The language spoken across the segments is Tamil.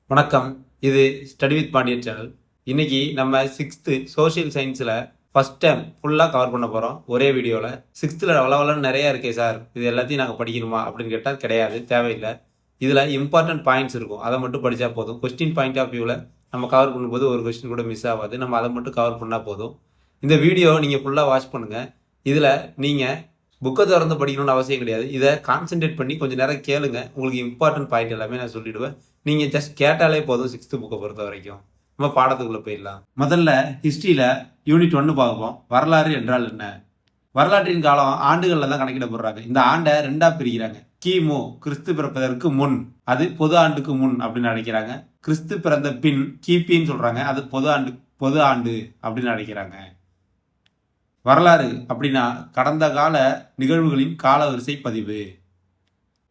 வணக்கம். இது ஸ்டடி வித் பாண்டியன் சேனல். இன்னைக்கு நம்ம 6th சோஷியல் சயின்ஸில் ஃபஸ்ட் டைம் ஃபுல்லாக கவர் பண்ண போகிறோம் ஒரே வீடியோவில். 6th வளவலன்னு நிறையா இருக்கே சார், இது எல்லாத்தையும் நாங்கள் படிக்கணுமா அப்படின்னு கேட்டால் கிடையாது, தேவையில்லை. இதில் இம்பார்ட்டன்ட் பாயிண்ட்ஸ் இருக்கும், அதை மட்டும் படித்தா போதும். கொஸ்டின் பாயிண்ட் ஆஃப் வியூவில் நம்ம கவர் பண்ணும்போது ஒரு கொஸ்டின் கூட மிஸ் ஆகாது, நம்ம அதை மட்டும் கவர் பண்ணால் போதும். இந்த வீடியோ நீங்கள் ஃபுல்லாக வாட்ச் பண்ணுங்கள். இதில் நீங்கள் புக்கை திறந்து படிக்கணும்னு அவசியம் கிடையாது, இதை கான்சென்ட்ரேட் பண்ணி கொஞ்சம் நேரம் கேளுங்க. உங்களுக்கு இம்பார்ட்டன்ட் பாயிண்ட் எல்லாமே நான் சொல்லிவிடுவேன். நீங்கள் ஜஸ்ட் கேட்டாலே போதும். 6th புக்கை பொறுத்த வரைக்கும் நம்ம பாடத்துக்குள்ளே போயிடலாம். முதல்ல ஹிஸ்ட்ரியில் யூனிட் 1 பார்ப்போம். வரலாறு என்றால் என்ன? வரலாற்றின் காலம் ஆண்டுகளில் தான் கணக்கிடப்படுறாங்க. இந்த ஆண்டை 2ஆக பிரிக்கிறாங்க. கிமு கிறிஸ்து பிறப்பதற்கு முன், அது பொது ஆண்டுக்கு முன் அப்படின்னு அழைக்கிறாங்க. கிறிஸ்து பிறந்த பின் கிபின்னு சொல்கிறாங்க, அது பொது ஆண்டு அப்படின்னு அழைக்கிறாங்க. வரலாறு அப்படின்னா கடந்த கால நிகழ்வுகளின் காலவரிசை பதிவு.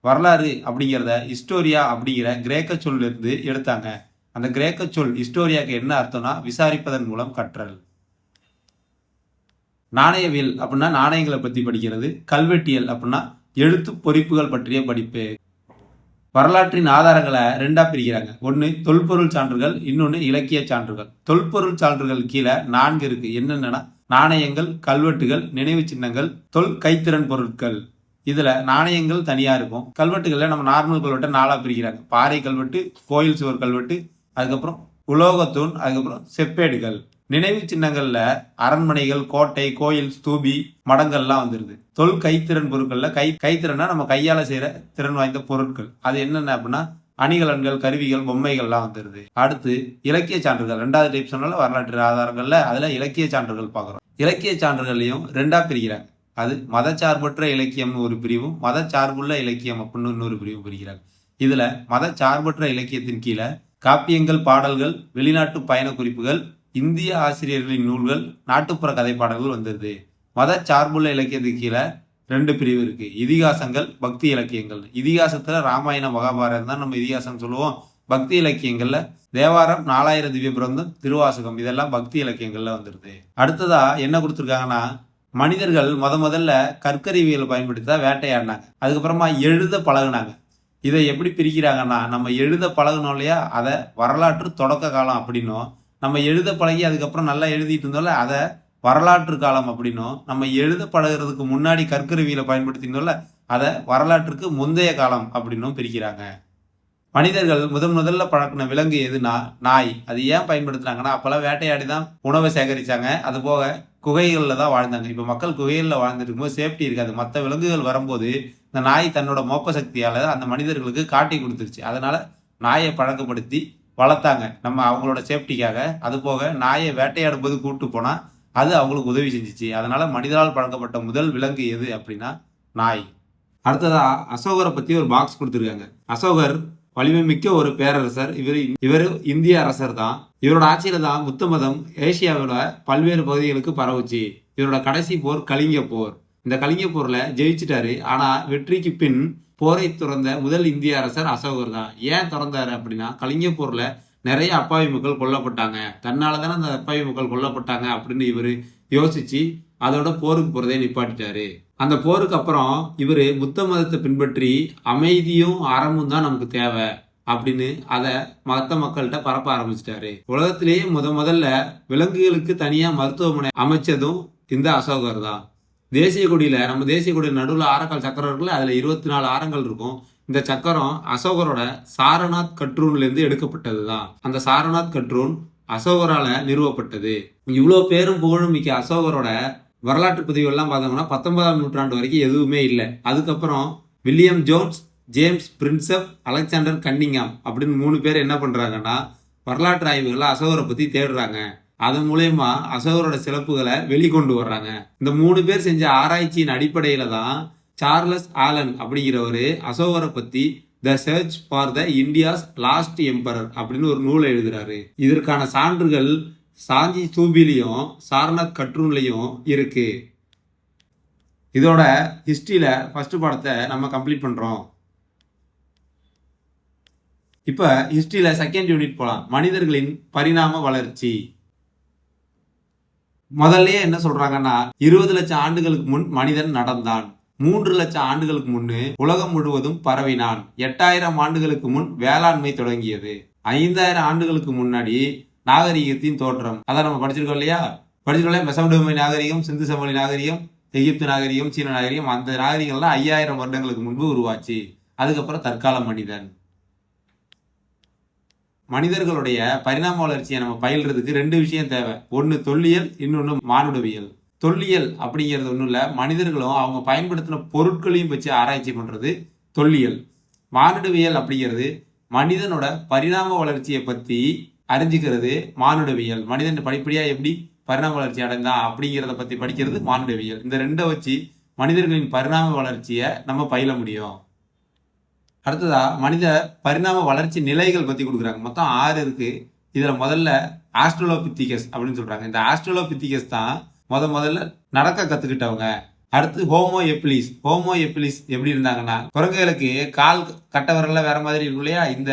வரலாறு அப்படிங்கிறத ஹிஸ்டோரியா அப்படிங்கிற கிரேக்க சொல்லிருந்து எடுத்தாங்க. அந்த கிரேக்க சொல் ஹிஸ்டோரியாவுக்கு என்ன அர்த்தம்னா விசாரிப்பதன் மூலம் கற்றல். நாணயவியல் அப்படின்னா நாணயங்களை பற்றி படிக்கிறது. கல்வெட்டியல் அப்படின்னா எழுத்து பொறிப்புகள் பற்றிய படிப்பு. வரலாற்றின் ஆதாரங்களை 2ஆக பிரிக்கிறாங்க. ஒன்று தொல்பொருள் சான்றுகள், இன்னொன்று இலக்கிய சான்றுகள். தொல்பொருள் சான்றுகள் கீழே 4 இருக்கு. என்னென்னா நாணயங்கள், கல்வெட்டுகள், நினைவு சின்னங்கள், கைத்திறன் பொருட்கள். இதுல நாணயங்கள் தனியா இருக்கும். கல்வெட்டுகள்ல நம்ம நார்மல் கல்வெட்டை 4ஆக பிரிக்கிறாங்க. பாறை கல்வெட்டு, கோயில் சுவர் கல்வெட்டு, அதுக்கப்புறம் உலோகத்தூண், அதுக்கப்புறம் செப்பேடுகள். நினைவு சின்னங்கள்ல அரண்மனைகள், கோட்டை, கோயில், ஸ்தூபி, மடங்கள்லாம் வந்துருது. கைத்திறன் பொருட்கள்ல கைத்திறனா நம்ம கையால செய்யற திறன் வாய்ந்த பொருட்கள். அது என்னென்ன அப்படின்னா அணிகலன்கள், கருவிகள், பொம்மைகள்லாம் வந்துருது. அடுத்து இலக்கிய சான்றுகள். 2வது டைப் சொன்னால வரலாற்று ஆதாரங்கள்ல அதுல இலக்கிய சான்றுகள் பார்க்குறோம். இலக்கிய சான்றுகள்லையும் 2ஆக பிரிக்கிறாங்க. அது மதச்சார்பற்ற இலக்கியம்னு ஒரு பிரிவும், மதச்சார்புள்ள இலக்கியம் அப்படின்னு இன்னொரு பிரிவும் பிரிக்கிறாங்க. இதுல மதச்சார்பற்ற இலக்கியத்தின் கீழே காப்பியங்கள், பாடல்கள், வெளிநாட்டு பயண குறிப்புகள், இந்திய ஆசிரியர்களின் நூல்கள், நாட்டுப்புற கதை பாடல்கள் வந்துருது. மதச்சார்புள்ள இலக்கியத்துக்கு கீழே 2 பிரிவு இருக்கு. இதிகாசங்கள், பக்தி இலக்கியங்கள். இதிகாசத்துல ராமாயணம், மகாபாரதம் தான் நம்ம இதிகாசம் சொல்லுவோம். பக்தி இலக்கியங்கள்ல தேவாரம், 4000 திவ்ய பிரபந்தம், திருவாசகம், இதெல்லாம் பக்தி இலக்கியங்கள்ல வந்துருது. அடுத்ததா என்ன கொடுத்துருக்காங்கன்னா மனிதர்கள் முதல்ல கற்கருவிகளை பயன்படுத்தி தான் வேட்டையாடினாங்க. அதுக்கப்புறமா எழுத பழகுனாங்க. இதை எப்படி பிரிக்கிறாங்கன்னா நம்ம எழுத பழகணும் இல்லையா, அதை வரலாற்று தொடக்க காலம் அப்படின்னும், நம்ம எழுத பழகி அதுக்கப்புறம் நல்லா எழுதிட்டு இருந்தோம்ல அதை வரலாற்று காலம் அப்படின்னும், நம்ம எழுத பழகிறதுக்கு முன்னாடி கற்கருவிகளை பயன்படுத்தினோம்ல அதை வரலாற்றுக்கு முந்தைய காலம் அப்படின்னும் பிரிக்கிறாங்க. மனிதர்கள் முதல்ல பழக்கின விலங்கு எதுனா நாய். அது ஏன் பயன்படுத்துனாங்கன்னா அப்பெல்லாம் வேட்டையாடி தான் உணவை சேகரிச்சாங்க. அது போக குகைகளில் தான் வாழ்ந்தாங்க. இப்போ மக்கள் குகைகளில் வாழ்ந்துட்டு இருக்கும்போது சேஃப்டி இருக்காது. மற்ற விலங்குகள் வரும்போது இந்த நாய் தன்னோட மோப்ப சக்தியால் அந்த மனிதர்களுக்கு காட்டி கொடுத்துருச்சு. அதனால நாயை பழக்கப்படுத்தி வளர்த்தாங்க நம்ம அவங்களோட சேஃப்டிக்காக. அது போக நாயை வேட்டையாடும் போது கூப்பிட்டு போனால் அது அவங்களுக்கு உதவி செஞ்சிச்சு. அதனால மனிதரால் பழக்கப்பட்ட முதல் விலங்கு எது அப்படின்னா நாய். அடுத்ததா அசோகரை பற்றி ஒரு பாக்ஸ் கொடுத்துருக்காங்க. அசோகர் வலிமை மிக்க ஒரு பேரரசர். இவர் இந்திய அரசர் தான். இவரோட ஆட்சியில தான் புத்த மதம் ஏசியாவோட பல்வேறு பகுதிகளுக்கு பரவுச்சு. இவரோட கடைசி போர் கலிங்க போர். இந்த கலிங்க போர்ல ஜெயிச்சிட்டாரு. ஆனா வெற்றிக்கு பின் போரை துறந்த முதல் இந்திய அரசர் அசோகர் தான். ஏன் திறந்தாரு அப்படின்னா கலிங்க போர்ல நிறைய அப்பாவி மக்கள் கொல்லப்பட்டாங்க. தன்னாலதானே அந்த அப்பாவி மக்கள் கொல்லப்பட்டாங்க அப்படின்னு இவரு யோசிச்சு அதோட போருக்கு போறதே நிப்பாட்டிட்டாரு. அந்த போருக்கு அப்புறம் இவர் புத்த மதத்தை பின்பற்றி அமைதியும் அறமும் தான் நமக்கு தேவை அப்படின்னு அதை மற்ற மக்கள்கிட்ட பரப்ப ஆரம்பிச்சிட்டாரு. உலகத்திலேயே முதல்ல விலங்குகளுக்கு தனியா மருத்துவமனை அமைச்சதும் இந்த அசோகர் தான். தேசிய கொடியில நம்ம தேசிய கொடியில நடுவில் ஆரக்கால் சக்கரம் இருக்குல்ல, அதுல 24 ஆரங்கள் இருக்கும். இந்த சக்கரம் அசோகரோட சாரநாத் கட்ரூன்ல இருந்து எடுக்கப்பட்டது தான். அந்த சாரநாத் கட்ரூன் அசோகரால நிறுவப்பட்டது. இவ்வளோ பேரும் புகழும் மிக்க அசோகரோட வரலாற்று பதிவுகள்லாம் பார்த்தோம்னா 19ஆம் நூற்றாண்டு வரைக்கும் எதுவுமே இல்லை. அதுக்கப்புறம் William Jones, James Prinsep, Alexander Cunningham அப்படின்னு 3 பேர் என்ன பண்றாங்கன்னா வரலாற்று ஆய்வுகளை அசோகரை பத்தி தேடுறாங்க. அதன் மூலயமா அசோகரோட சிறப்புகளை வெளிக்கொண்டு வர்றாங்க. இந்த 3 பேர் செஞ்ச ஆராய்ச்சியின் அடிப்படையில தான் சார்லஸ் ஆலன் அப்படிங்கிறவரு அசோகரை பத்தி the church for the India's last emperor அப்படின்னு ஒரு நூலை எழுதுறாரு. இதற்கான சான்றுகள் சாஞ்சி ஸ்தூபிலையும் சாரநாத் கட்ரூன்லையும் இருக்கு. இதோட ஹிஸ்டரியில ஃபர்ஸ்ட் பாடத்தை நம்ம கம்ப்ளீட் பண்றோம். இப்ப ஹிஸ்டரியில செகண்ட் யூனிட் போலாம். மனிதர்களின் பரிணாம வளர்ச்சி. முதல்லயே என்ன சொல்றாங்கன்னா 20 லட்சம் ஆண்டுகளுக்கு முன் மனிதன் நடந்தான். 3 லட்சம் ஆண்டுகளுக்கு முன்னு உலகம் முழுவதும் பரவினான். 8000 ஆண்டுகளுக்கு முன் வேளாண்மை தொடங்கியது. 5000 ஆண்டுகளுக்கு முன்னாடி நாகரிகத்தின் தோற்றம். அதான் நம்ம படிச்சிருக்கோம் இல்லையா? மெசபடோமிய நாகரிகம், சிந்து சமவெளி நாகரிகம், எகிப்து நாகரிகம், சீன நாகரிகம். அந்த நாகரிகம்லாம் 5000 வருடங்களுக்கு முன்பு உருவாச்சு. அதுக்கப்புறம் தற்கால மனிதன். மனிதர்களுடைய பரிணாம வளர்ச்சியை நம்ம பயில்றதுக்கு 2 விஷயம் தேவை. ஒன்று தொல்லியல், இன்னொன்று மானுடவியல். தொல்லியல் அப்படிங்கிறது ஒன்றும் இல்லை, மனிதர்களும் அவங்க பயன்படுத்தின பொருட்களையும் வச்சு ஆராய்ச்சி பண்ணுறது தொல்லியல். மானுடவியல் அப்படிங்கிறது மனிதனோட பரிணாம வளர்ச்சியை பற்றி அறிஞ்சிக்கிறது மானுடவியல். மனிதன் படிப்படியாக எப்படி பரிணாம வளர்ச்சி அடைந்தான் அப்படிங்கிறத பற்றி படிக்கிறது மானுடவியல். இந்த 2 வச்சு மனிதர்களின் பரிணாம வளர்ச்சியை நம்ம பயில முடியும். அடுத்ததா மனித பரிணாம வளர்ச்சி நிலைகள் பற்றி கொடுக்குறாங்க. மொத்தம் 6 இருக்கு. இதில் முதல்ல ஆஸ்ட்ரலோபித்திகஸ் அப்படின்னு சொல்றாங்க. இந்த ஆஸ்ட்ரலோபித்திகஸ் தான் முதல்ல நடக்க கற்றுக்கிட்டவங்க. அடுத்து ஹோமோ எப்பிலிஸ். ஹோமோ எப்பிலிஸ் எப்படி இருந்தாங்கன்னா, குரங்குகளுக்கு கால் கட்டவர்கள் வேற மாதிரி இருக்கும் இல்லையா? இந்த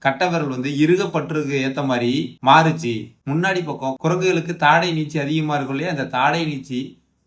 கட்டவர்கள் இறுகப்பட்டிருக்கு ஏற்ற மாதிரி மாறுச்சு. முன்னாடி பக்கம் குரங்குகளுக்கு தாடை நீச்சி அதிகமாக இருக்கும் இல்லையா? அந்த தாடை நீச்சி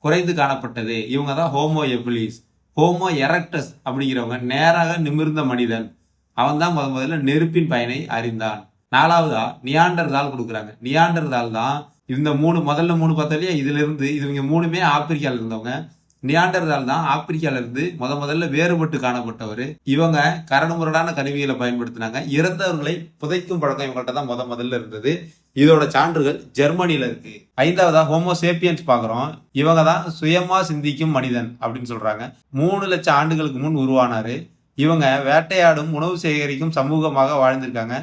குறைந்து காணப்பட்டது. இவங்க தான் ஹோமோ எப்பிலிஸ். ஹோமோ எரக்டஸ் அப்படிங்கிறவங்க நேராக நிமிர்ந்த மனிதன். அவன் தான் முதல்ல நெருப்பின் பயனை அறிந்தான். 4வதா நியாண்டர்தால் கொடுக்குறாங்க. நியாண்டர்தால் தான் இந்த முதல்ல 3 பார்த்தோம் இல்லையா? இதுல இருந்து இவங்க 3மே ஆப்பிரிக்கால இருந்தவங்க. நியாண்டர்தால் தான் ஆப்பிரிக்கால இருந்து முதல்ல வேறுபட்டு காணப்பட்டவர். இவங்க கரடுமுரடான கருவிகளை பயன்படுத்தினாங்க. இறந்தவர்களை புதைக்கும் பழக்கம் இவங்கள்ட்ட தான் முதல்ல இருந்தது. இதோட சான்றுகள் ஜெர்மனியில இருக்கு. 5வதா ஹோமோ சேப்பியன்ஸ் பாக்குறோம். இவங்க தான் சுயமா சிந்திக்கும் மனிதன் அப்படின்னு சொல்றாங்க. 3 லட்சம் ஆண்டுகளுக்கு முன் உருவானாரு. இவங்க வேட்டையாடும் உணவு சேகரிக்கும் சமூகமாக வாழ்ந்திருக்காங்க.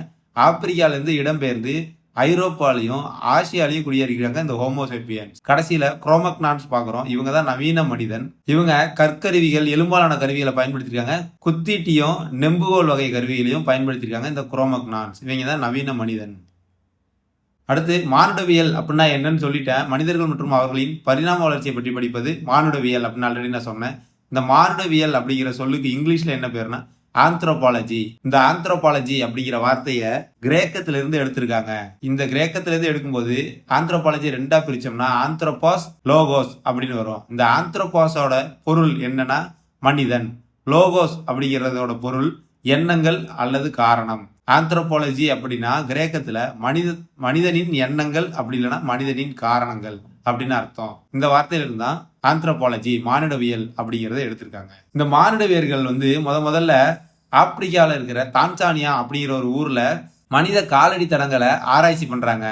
ஆப்பிரிக்கால இருந்து இடம்பெயர்ந்து ஐரோப்பாலையும் ஆசியாலையும் குடியேறிக்கிறாங்க இந்த ஹோமோசேப்பியன்ஸ். கடைசியில குரோமக்னான்ஸ் பாக்குறோம். இவங்க தான் நவீன மனிதன். இவங்க கற்கருவிகள், எலும்பாலான கருவிகளை பயன்படுத்திருக்காங்க. குத்தீட்டியும் நெம்புகோல் வகை கருவிகளையும் பயன்படுத்திருக்காங்க இந்த குரோமக்னான்ஸ். இவங்க தான் நவீன மனிதன். அடுத்து மானுடவியல் அப்படின்னா என்னன்னு சொல்லிட்டேன். மனிதர்கள் மற்றும் அவர்களின் பரிணாம வளர்ச்சியை பற்றி படிப்பது மானுடவியல் அப்படின்னு ஆல்ரெடி நான் சொன்னேன். இந்த மானுடவியல் அப்படிங்கிற சொல்லுக்கு இங்கிலீஷ்ல என்ன பேருனா ஆந்த்ரோபாலஜி. இந்த ஆந்த்ரோபாலஜி அப்படிங்கிற வார்த்தையை கிரேக்கத்திலிருந்து எடுத்திருக்காங்க. இந்த கிரேக்கத்திலிருந்து எடுக்கும்போது ஆந்த்ரோபாலஜி 2ஆ பிரிச்சோம்னா ஆந்த்ரோபாஸ், லோகோஸ் அப்படின்னு வரும். இந்த ஆந்த்ரோபாஸோட பொருள் என்னன்னா மனிதன். லோகோஸ் அப்படிங்கிறதோட பொருள் எண்ணங்கள் அல்லது காரணம். ஆந்த்ரோபாலஜி அப்படின்னா கிரேக்கத்துல மனிதனின் எண்ணங்கள் அப்படி இல்லைன்னா மனிதனின் காரணங்கள் அப்படின்னு அர்த்தம். இந்த வார்த்தையில இருந்தா ஆந்த்ரோபாலஜி மானுடவியல் அப்படிங்கிறத எடுத்திருக்காங்க. இந்த மானுடவியர்கள் முதல்ல ஆப்பிரிக்கால இருக்கிற தான்சானியா அப்படிங்கிற ஒரு ஊர்ல மனித காலடி தடங்களை ஆராய்ச்சி பண்றாங்க.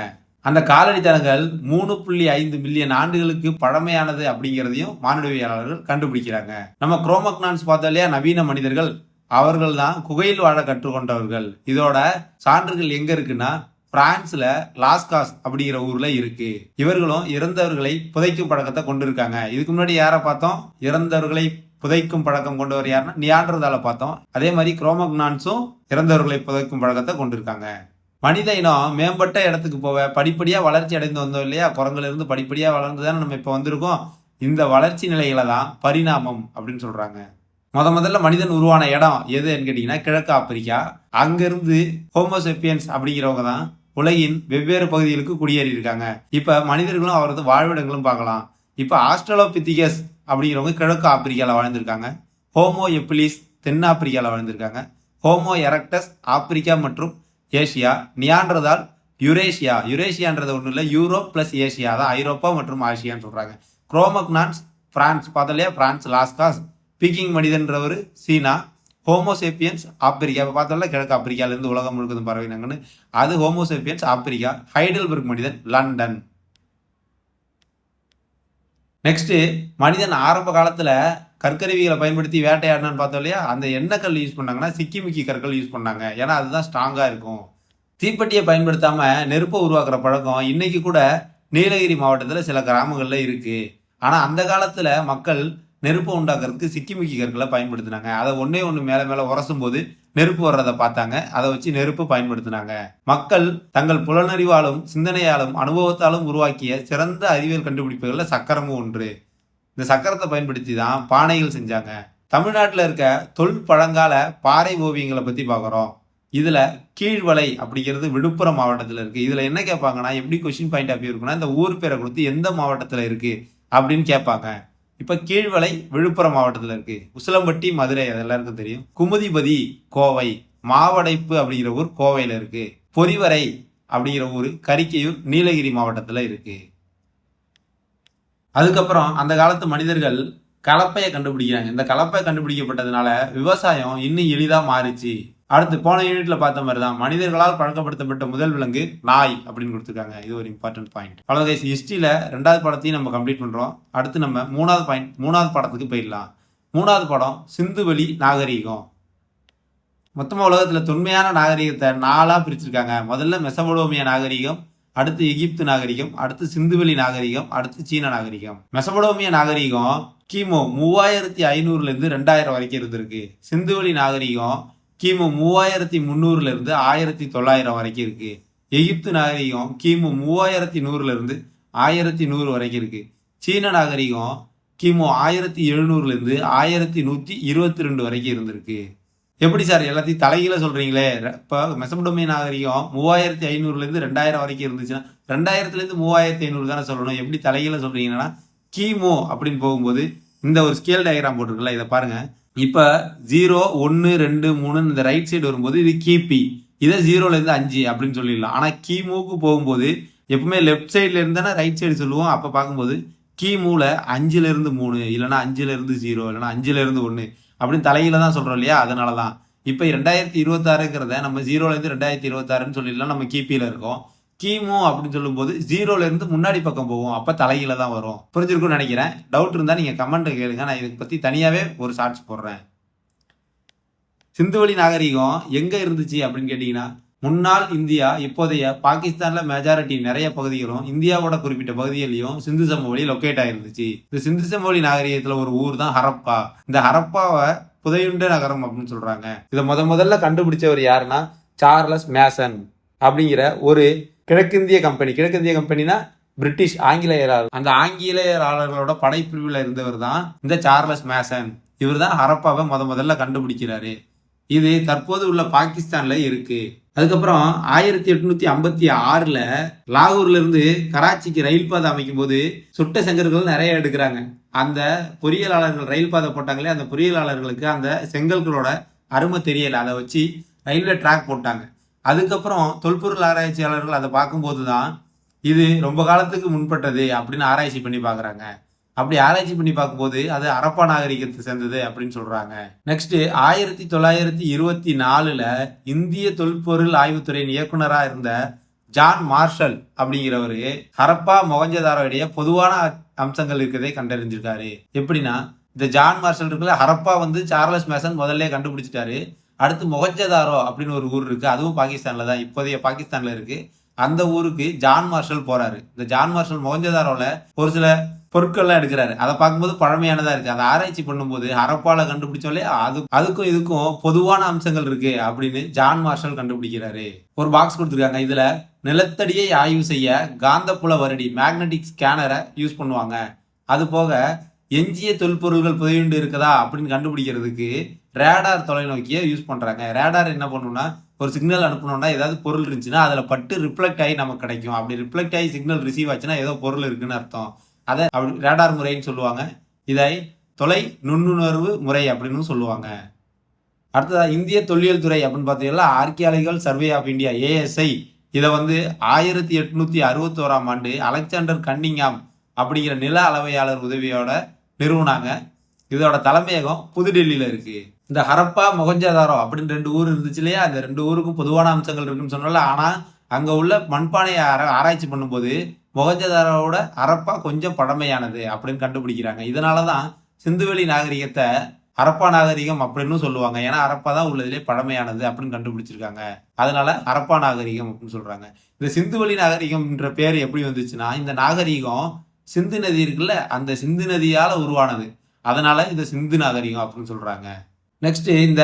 அந்த காலடி தடங்கள் 3.5 மில்லியன் ஆண்டுகளுக்கு பழமையானது அப்படிங்கிறதையும் மானுடவியலாளர்கள் கண்டுபிடிக்கிறாங்க. நம்ம குரோமக்னான்ஸ் பார்த்தோம் இல்லையா? நவீன மனிதர்கள். அவர்கள் தான் குகையில் வாழ கற்றுக்கொண்டவர்கள். இதோட சான்றுகள் எங்க இருக்குன்னா பிரான்ஸ்ல லாஸ்காஸ் அப்படிங்கிற ஊர்ல இருக்கு. இவர்களும் இறந்தவர்களை புதைக்கும் பழக்கத்தை கொண்டிருக்காங்க. இதுக்கு முன்னாடி யாரை பார்த்தோம்? இறந்தவர்களை புதைக்கும் பழக்கம் கொண்டவர் யாருன்னா நியாண்டர்தால பார்த்தோம். அதே மாதிரி குரோமக்னான்ஸும் இறந்தவர்களை புதைக்கும் பழக்கத்தை கொண்டிருக்காங்க. மனித இனம் மேம்பட்ட இடத்துக்கு போக படிப்படியா வளர்ச்சி அடைந்து வந்தோம் இல்லையா? குரங்குல இருந்து படிப்படியா வளர்ந்துதானே நம்ம இப்ப வந்திருக்கோம். இந்த வளர்ச்சி நிலைகளை தான் பரிணாமம் அப்படின்னு சொல்றாங்க. முதல்ல மனிதன் உருவான இடம் எதுன்னு கேட்டீங்கன்னா கிழக்கு ஆப்பிரிக்கா. அங்கிருந்து ஹோமோசேப்பியன்ஸ் அப்படிங்கிறவங்க தான் உலகின் வெவ்வேறு பகுதிகளுக்கு குடியேறி இருக்காங்க. இப்ப மனிதர்களும் அவரது வாழ்விடங்களும் பார்க்கலாம். இப்ப ஆஸ்ட்ரலோபித்திகஸ் அப்படிங்கிறவங்க கிழக்கு ஆப்பிரிக்கால வாழ்ந்திருக்காங்க. ஹோமோ எப்பிலிஸ் தென்னாப்பிரிக்கால வாழ்ந்திருக்காங்க. ஹோமோ எரக்டஸ் ஆப்பிரிக்கா மற்றும் ஏசியா. Neanderthal Eurasia. யுரேஷியான்றது ஒன்றும் இல்லை, யூரோப் பிளஸ் ஏசியா தான் ஐரோப்பா மற்றும் ஆசியான்னு சொல்றாங்க. குரோமக்னான்ஸ் பிரான்ஸ் பார்த்தலையா? France Lascaux. பீக்கிங் மனிதன்றவர் சீனா. ஹோமோசேப்பியன்ஸ் ஆப்பிரிக்கா. பார்த்தோம்ல கிழக்கு ஆப்பிரிக்கால இருந்து உலகம் முழுவதும் பரவினாங்கன்னு. அது ஹோமோசேப்பியன்ஸ் ஆப்பிரிக்கா. ஹைடல்பர்க் மனிதன் லண்டன். நெக்ஸ்ட் மனிதன் ஆரம்ப காலத்துல கற்கருவிகளை பயன்படுத்தி வேட்டையாடினான்னு பார்த்தோம் இல்லையா? அந்த என்ன கல் யூஸ் பண்ணாங்கன்னா சிக்கிமிக்கி கற்கள் யூஸ் பண்ணாங்க. ஏன்னா அதுதான் ஸ்ட்ராங்கா இருக்கும். தீப்பெட்டியை பயன்படுத்தாம நெருப்பை உருவாக்குற பழக்கம் இன்னைக்கு கூட நீலகிரி மாவட்டத்துல சில கிராமங்கள்ல இருக்கு. ஆனா அந்த காலத்துல மக்கள் நெருப்பை உண்டாக்குறதுக்கு சிக்கிமிக்கி கற்களை பயன்படுத்தினாங்க. அதை ஒண்ணு மேல உரசும் போது நெருப்பு வர்றதை பார்த்தாங்க. அதை வச்சு நெருப்பு பயன்படுத்தினாங்க. மக்கள் தங்கள் புலனறிவாலும் சிந்தனையாலும் அனுபவத்தாலும் உருவாக்கிய சிறந்த அறிவியல் கண்டுபிடிப்புகள்ல சக்கரமும் ஒன்று. இந்த சக்கரத்தை பயன்படுத்தி தான் பானைகள் செஞ்சாங்க. தமிழ்நாட்டில் இருக்க தொல்பழங்கால பாறை ஓவியங்களை பத்தி பார்க்குறோம். இதுல கீழ்வளை அப்படிங்கிறது விழுப்புரம் மாவட்டத்தில் இருக்கு. இதுல என்ன கேட்பாங்கன்னா, எப்படி கொஸ்டின் பாயிண்ட் ஆஃப் வியூ இருக்குன்னா, இந்த ஊர் பேரை கொடுத்து எந்த மாவட்டத்தில் இருக்கு அப்படின்னு கேட்பாங்க. இப்ப கீழ்வளை விழுப்புரம் மாவட்டத்தில் இருக்கு. உசிலம்பட்டி மதுரை, அது எல்லாருக்கும் தெரியும். குமுதிபதி கோவை. மாவடைப்பு அப்படிங்கிற ஊர் கோவையில இருக்கு. பொறிவரை அப்படிங்கிற ஊர் கரிக்கையூர் நீலகிரி மாவட்டத்தில் இருக்கு. அதுக்கப்புறம் அந்த காலத்து மனிதர்கள் கலப்பையை கண்டுபிடிக்கிறாங்க. இந்த கலப்பை கண்டுபிடிக்கப்பட்டதுனால விவசாயம் இன்னும் எளிதாக மாறிச்சு. அடுத்து போன யூனிட்ல பார்த்த மாதிரி தான் மனிதர்களால் பழக்கப்படுத்தப்பட்ட முதல் விலங்கு நாய் அப்படின்னு கொடுத்துருக்காங்க. இது ஒரு இம்பார்ட்டன்ட் பாயிண்ட். அவ்வளோ ஹிஸ்டரியில 2வது படத்தையும் நம்ம கம்ப்ளீட் பண்றோம். அடுத்து நம்ம 3வது படத்துக்கு போயிடலாம். 3வது படம் சிந்துவெளி நாகரீகம். மொத்தமாக உலகத்தில் தொன்மையான நாகரீகத்தை 4ஆ பிரிச்சிருக்காங்க. முதல்ல மெசபடோமியா நாகரீகம், அடுத்து எகிப்து நாகரிகம், அடுத்து சிந்துவெளி நாகரிகம், அடுத்து சீன நாகரிகம். மெசபடோமிய நாகரிகம் கிமு 3500 2000 வரைக்கும் இருந்திருக்கு. சிந்துவெளி நாகரிகம் கிமு 3300 1900 வரைக்கும் இருக்கு. எகிப்து நாகரிகம் கிமு 3100 1100 வரைக்கும் இருக்கு. சீன நாகரிகம் கிமு 1700 1122 வரைக்கும் இருந்திருக்கு. எப்படி சார் எல்லாத்தையும் தலைகீழ சொல்றீங்களே? இப்போ மெசபடோமிய நாகரிகம் 3500 2000 வரைக்கும் இருந்துச்சுன்னா 2000 3500 தானே சொல்லணும். எப்படி தலைகீழ சொல்றீங்கன்னா கிமு அப்படின்னு போகும்போது இந்த ஒரு ஸ்கேல் டயக்ராம் போட்டிருக்குல்ல, இதை பாருங்க. இப்போ 0 1 2 3 இந்த ரைட் சைடு வரும்போது இது கிபி, இதை 0 அப்படின்னு சொல்லிடலாம். ஆனால் கிமுக்கு போகும்போது எப்பவுமே லெஃப்ட் சைட்ல இருந்தானே ரைட் சைடு சொல்லுவோம். அப்போ பார்க்கும்போது கிமுல 5 3 இல்லைன்னா 5 0 இல்லைன்னா 5 1 அப்படின்னு தலையில தான் சொல்றோம் இல்லையா? அதனால தான் இப்போ 2026ங்கிறத நம்ம 0 2026 சொல்லிடலாம். நம்ம கிபியில இருக்கோம். கிமு அப்படின்னு சொல்லும்போது 0 முன்னாடி பக்கம் போவோம். அப்போ தலையில தான் வரும். புரிஞ்சிருக்கும்னு நினைக்கிறேன். டவுட் இருந்தால் நீங்கள் கமெண்ட் கேளுங்க. நான் இதை பற்றி தனியாகவே ஒரு ஷார்ட்ஸ் போடுறேன். சிந்துவெளி நாகரிகம் எங்கே இருந்துச்சு அப்படின்னு கேட்டிங்கன்னா, முன்னாள் இந்தியா இப்போதைய பாகிஸ்தானில் மெஜாரிட்டி நிறைய பகுதிகளும் இந்தியாவோட குறிப்பிட்ட பகுதிகளையும் சிந்து சமவெளி லொக்கேட் ஆயிருந்துச்சு. இந்த சிந்து சமவெளி நாகரிகத்தில் ஒரு ஊர் தான் ஹரப்பா. இந்த ஹரப்பாவை புதையுண்ட நகரம் அப்படின்னு சொல்றாங்க. இதை முதல்ல கண்டுபிடிச்சவர் யாருன்னா சார்லஸ் மேசன் அப்படிங்கிற ஒரு கிழக்கிந்திய கம்பெனினா பிரிட்டிஷ் ஆங்கிலேயராளர். அந்த ஆங்கிலேயராளர்களோட படைப்பிரிவில் இருந்தவர் தான் இந்த சார்லஸ் மேசன். இவர் தான் ஹரப்பாவை முதல்ல கண்டுபிடிக்கிறாரு. இது தற்போது உள்ள பாகிஸ்தான்ல இருக்கு. அதுக்கப்புறம் 1856 லாகூர்ல இருந்து கராச்சிக்கு ரயில் பாதை அமைக்கும் போது சுட்ட செங்கற்கள் நிறைய எடுக்கிறாங்க. அந்த பொறியியலாளர்கள் ரயில் பாதை போட்டாங்களே, அந்த பொறியியலாளர்களுக்கு அந்த செங்கல்களோட அருமை தெரியல. அதை வச்சு ரயில்வே ட்ராக் போட்டாங்க. அதுக்கப்புறம் தொல்பொருள் ஆராய்ச்சியாளர்கள் அதை பார்க்கும்போது தான் இது ரொம்ப காலத்துக்கு முன்பட்டது அப்படின்னு ஆராய்ச்சி பண்ணி பார்க்குறாங்க. அப்படி ஆராய்ச்சி பண்ணி பார்க்கும்போது அது ஹரப்பா நாகரிகத்தை சேர்ந்தது அப்படின்னு சொல்றாங்க. நெக்ஸ்ட் 1924 இந்திய தொல்பொருள் ஆய்வுத்துறையின் இயக்குனராக இருந்த ஜான் மார்ஷல் அப்படிங்கிறவரு ஹரப்பா மொஹஞ்சதாரோடைய பொதுவான அம்சங்கள் இருக்கிறதை கண்டறிஞ்சிருக்காரு. எப்படின்னா, இந்த ஜான் மார்ஷல் இருக்குல்ல, ஹரப்பா சார்லஸ் மேசன் முதல்ல கண்டுபிடிச்சிட்டாரு. அடுத்து மொஹஞ்சதாரோ அப்படின்னு ஒரு ஊர் இருக்கு, அதுவும் பாகிஸ்தான்ல தான், இப்போதைய பாகிஸ்தான்ல இருக்கு. அந்த ஊருக்கு ஜான் மார்ஷல் போறாரு. இந்த ஜான் மார்ஷல் மொஹஞ்சதாரோல ஒரு சில பொருட்கள்லாம் எடுக்கிறாரு. அதை பார்க்கும்போது பழமையானதா இருக்கு. அதை ஆராய்ச்சி பண்ணும்போது ஹரப்பால கண்டுபிடிச்சாலே அதுக்கும் இதுக்கும் பொதுவான அம்சங்கள் இருக்கு அப்படின்னு ஜான் மார்ஷல் கண்டுபிடிக்கிறாரு. ஒரு பாக்ஸ் கொடுத்துருக்காங்க. இதுல நிலத்தடியை ஆய்வு செய்ய காந்தப்புல வருடி மேக்னெட்டிக் ஸ்கேனரை யூஸ் பண்ணுவாங்க. அது போக எஞ்சிய தொல்பொருள்கள் புதையுண்டு இருக்குதா அப்படின்னு கண்டுபிடிக்கிறதுக்கு ரேடார் தொலைநோக்கியை யூஸ் பண்றாங்க. ரேடார் என்ன பண்ணுன்னா, ஒரு சிக்னல் அனுப்பணும்னா ஏதாவது பொருள் இருந்துச்சுன்னா அதுல பட்டு ரிஃப்ளெக்ட் ஆகி நமக்கு கிடைக்கும். அப்படி ரிஃப்ளெக்ட் ஆகி சிக்னல் ரிசீவ் ஆச்சுன்னா ஏதோ பொருள் இருக்குன்னு அர்த்தம். அதை அப்படி ரேடார் முறைன்னு சொல்லுவாங்க. இதை தொலை நுண்ணுணர்வு முறை அப்படின்னு சொல்லுவாங்க. அடுத்ததா இந்திய தொல்லியல் துறை அப்படின்னு பார்த்தீங்கன்னா archaeological survey of India ASI இதை 1861 அலெக்சாண்டர் கன்னிங்ஹாம் அப்படிங்கிற நில அளவையாளர் உதவியோட நிறுவனாங்க. இதோட தலைமையகம் புதுடெல்லியில இருக்கு. இந்த ஹரப்பா மொஹஞ்சதாரோ அப்படின்னு 2 ஊர் இருந்துச்சு இல்லையா? அந்த 2 ஊருக்கும் பொதுவான அம்சங்கள் இருக்குன்னு சொன்னால, ஆனா அங்க உள்ள மண்பானையை ஆராய்ச்சி பண்ணும்போது மொஹஞ்சதாரோட ஹரப்பா கொஞ்சம் பழமையானது அப்படின்னு கண்டுபிடிக்கிறாங்க. இதனாலதான் சிந்துவெளி நாகரிகத்தை ஹரப்பா நாகரிகம் அப்படின்னு சொல்லுவாங்க. ஏன்னா ஹரப்பா தான் உள்ளதுலேயே பழமையானது அப்படின்னு கண்டுபிடிச்சிருக்காங்க. அதனால ஹரப்பா நாகரிகம் அப்படின்னு சொல்றாங்க. இந்த சிந்துவெளி நாகரிகம்ன்ற பேர் எப்படி வந்துச்சுன்னா, இந்த நாகரிகம் சிந்து நதி இருக்குல்ல, அந்த சிந்து நதியால உருவானது. அதனால இந்த சிந்து நாகரிகம் அப்படின்னு சொல்றாங்க. நெக்ஸ்ட் இந்த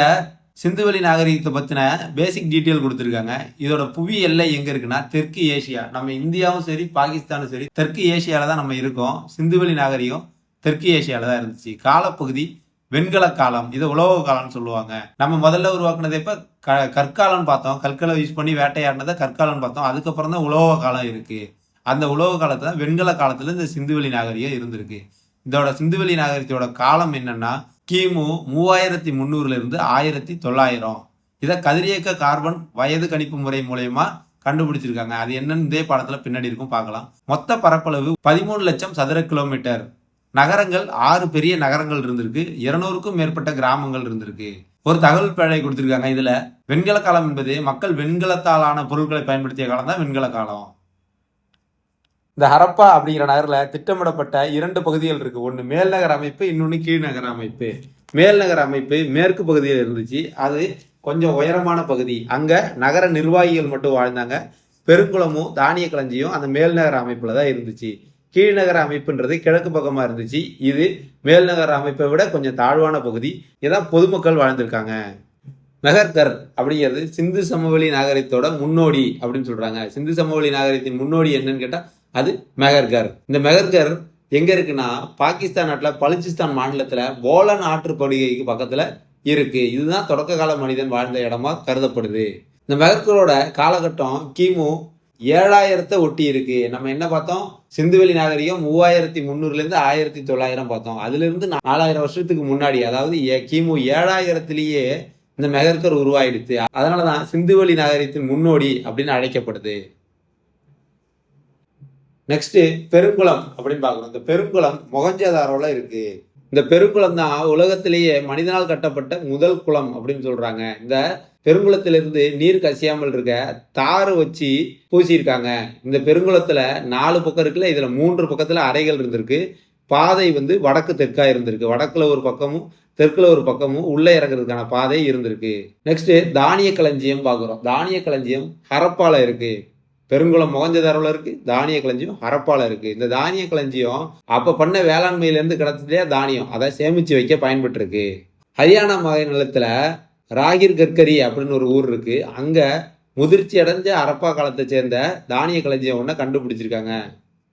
சிந்துவெளி நாகரிகத்தை பத்தின பேசிக் டீட்டெயில் கொடுத்துருக்காங்க. இதோட புவி எல்லை எங்க இருக்குன்னா தெற்கு ஏசியா. நம்ம இந்தியாவும் சரி பாகிஸ்தானும் சரி தெற்கு ஏசியால தான் நம்ம இருக்கோம். சிந்துவெளி நாகரிகம் தெற்கு ஏசியால தான் இருந்துச்சு. காலப்பகுதி வெண்கல காலம், இதை உலோக காலம்னு சொல்லுவாங்க. நம்ம முதல்ல உருவாக்குனதை இப்ப கற்காலம்னு பார்த்தோம். கற்களை யூஸ் பண்ணி வேட்டையாடினதை கற்காலம்னு பார்த்தோம். அதுக்கப்புறம் தான் உலோக காலம் இருக்கு. அந்த உலோக காலத்துல வெண்கல காலத்துல இந்த சிந்துவெளி நாகரிகம் இருந்திருக்கு. இதோட சிந்துவெளி நாகரிகத்தோட காலம் என்னன்னா கிமு 3300 1900. இதை கதிரியக்க கார்பன் வயது கணிப்பு முறை மூலயமா கண்டுபிடிச்சிருக்காங்க. அது என்னன்னு இதே பாடத்துல பின்னாடி இருக்கும், பார்க்கலாம். மொத்த பரப்பளவு 13 லட்சம் சதுர கிலோமீட்டர். நகரங்கள் 6 பெரிய நகரங்கள் இருந்திருக்கு. 200க்கும் மேற்பட்ட கிராமங்கள் இருந்திருக்கு. ஒரு தகவல் பேழை கொடுத்திருக்காங்க. இதுல வெண்கல காலம் என்பது மக்கள் வெண்கலத்தாலான பொருட்களை பயன்படுத்திய காலம் தான் வெண்கல காலம். இந்த ஹரப்பா அப்படிங்கிற நகரில் திட்டமிடப்பட்ட 2 பகுதிகள் இருக்கு. ஒன்று மேல்நகர் அமைப்பு, இன்னொன்று கீழ்நகர் அமைப்பு. மேல்நகர் அமைப்பு மேற்கு பகுதியில் இருந்துச்சு. அது கொஞ்சம் உயரமான பகுதி. அங்க நகர நிர்வாகிகள் மட்டும் வாழ்ந்தாங்க. பெருங்குளமும் தானிய களஞ்சியும் அந்த மேல்நகர அமைப்புல தான் இருந்துச்சு. கீழ்நகர அமைப்புன்றது கிழக்கு பக்கமா இருந்துச்சு. இது மேல்நகர அமைப்பை விட கொஞ்சம் தாழ்வான பகுதி. இதான் பொதுமக்கள் வாழ்ந்திருக்காங்க. மெஹர்கர் அப்படிங்கிறது சிந்து சமவெளி நாகரிகத்தோட முன்னோடி அப்படின்னு சொல்றாங்க. சிந்து சமவெளி நாகரிகத்தின் முன்னோடி என்னன்னு கேட்டா அது மெஹர்கர். இந்த மெஹர்கர் எங்க இருக்குன்னா பாகிஸ்தான் நாட்டுல பலுச்சிஸ்தான் மாநிலத்துல போலன் ஆற்று படுகைக்கு பக்கத்துல இருக்கு. இதுதான் தொடக்க கால மனிதன் வாழ்ந்த இடமா கருதப்படுது. இந்த மெஹர்கரோட காலகட்டம் கிமு 7000 ஒட்டி இருக்கு. நம்ம என்ன பார்த்தோம், சிந்துவெளி நாகரிகம் 3300 1900 பார்த்தோம். அதுல இருந்து 4000 வருஷத்துக்கு முன்னாடி, அதாவது கிமு 7000 இந்த மெஹர்கர் உருவாயிடுச்சு. அதனாலதான் சிந்துவெளி நாகரிகத்தின் முன்னோடி அப்படின்னு அழைக்கப்படுது. நெக்ஸ்ட் பெருங்குளம் அப்படின்னு பார்க்கணும். இந்த பெருங்குளம் மொஹஞ்சதாரோல இருக்கு. இந்த பெருங்குளம் தான் உலகத்திலேயே மனிதனால் கட்டப்பட்ட முதல் குளம் அப்படின்னு சொல்றாங்க. இந்த பெருங்குளத்திலிருந்து நீர் கசியாமல் இருக்க தாறு வச்சு பூசியிருக்காங்க. இந்த பெருங்குளத்துல 4 பக்கம் இருக்குல்ல, இதுல 3 பக்கத்துல அறைகள் இருந்திருக்கு. பாதை வடக்கு தெற்கா இருந்திருக்கு. வடக்குல ஒரு பக்கமும் தெற்குல ஒரு பக்கமும் உள்ள இறங்குறதுக்கான பாதை இருந்திருக்கு. நெக்ஸ்ட் தானிய களஞ்சியம் பார்க்குறோம். தானிய களஞ்சியம் ஹரப்பால இருக்கு. பெருங்குளம் மொஹஞ்சதாரோல இருக்கு. தானிய களஞ்சியம் ஹரப்பால இருக்கு. இந்த தானிய களஞ்சியம் அப்ப பண்ண வேளாண்மையில இருந்து கிடைச்சதே தானியம், அதை சேமிச்சு வைக்க பயன்பட்டு இருக்கு. ஹரியானா மாநிலத்துல ராகிர் கர்கரி அப்படின்னு ஒரு ஊர் இருக்கு. அங்க முதிர்ச்சி அடைஞ்ச ஹரப்பா காலத்தை சேர்ந்த தானிய களஞ்சியம் ஒன்றை கண்டுபிடிச்சிருக்காங்க.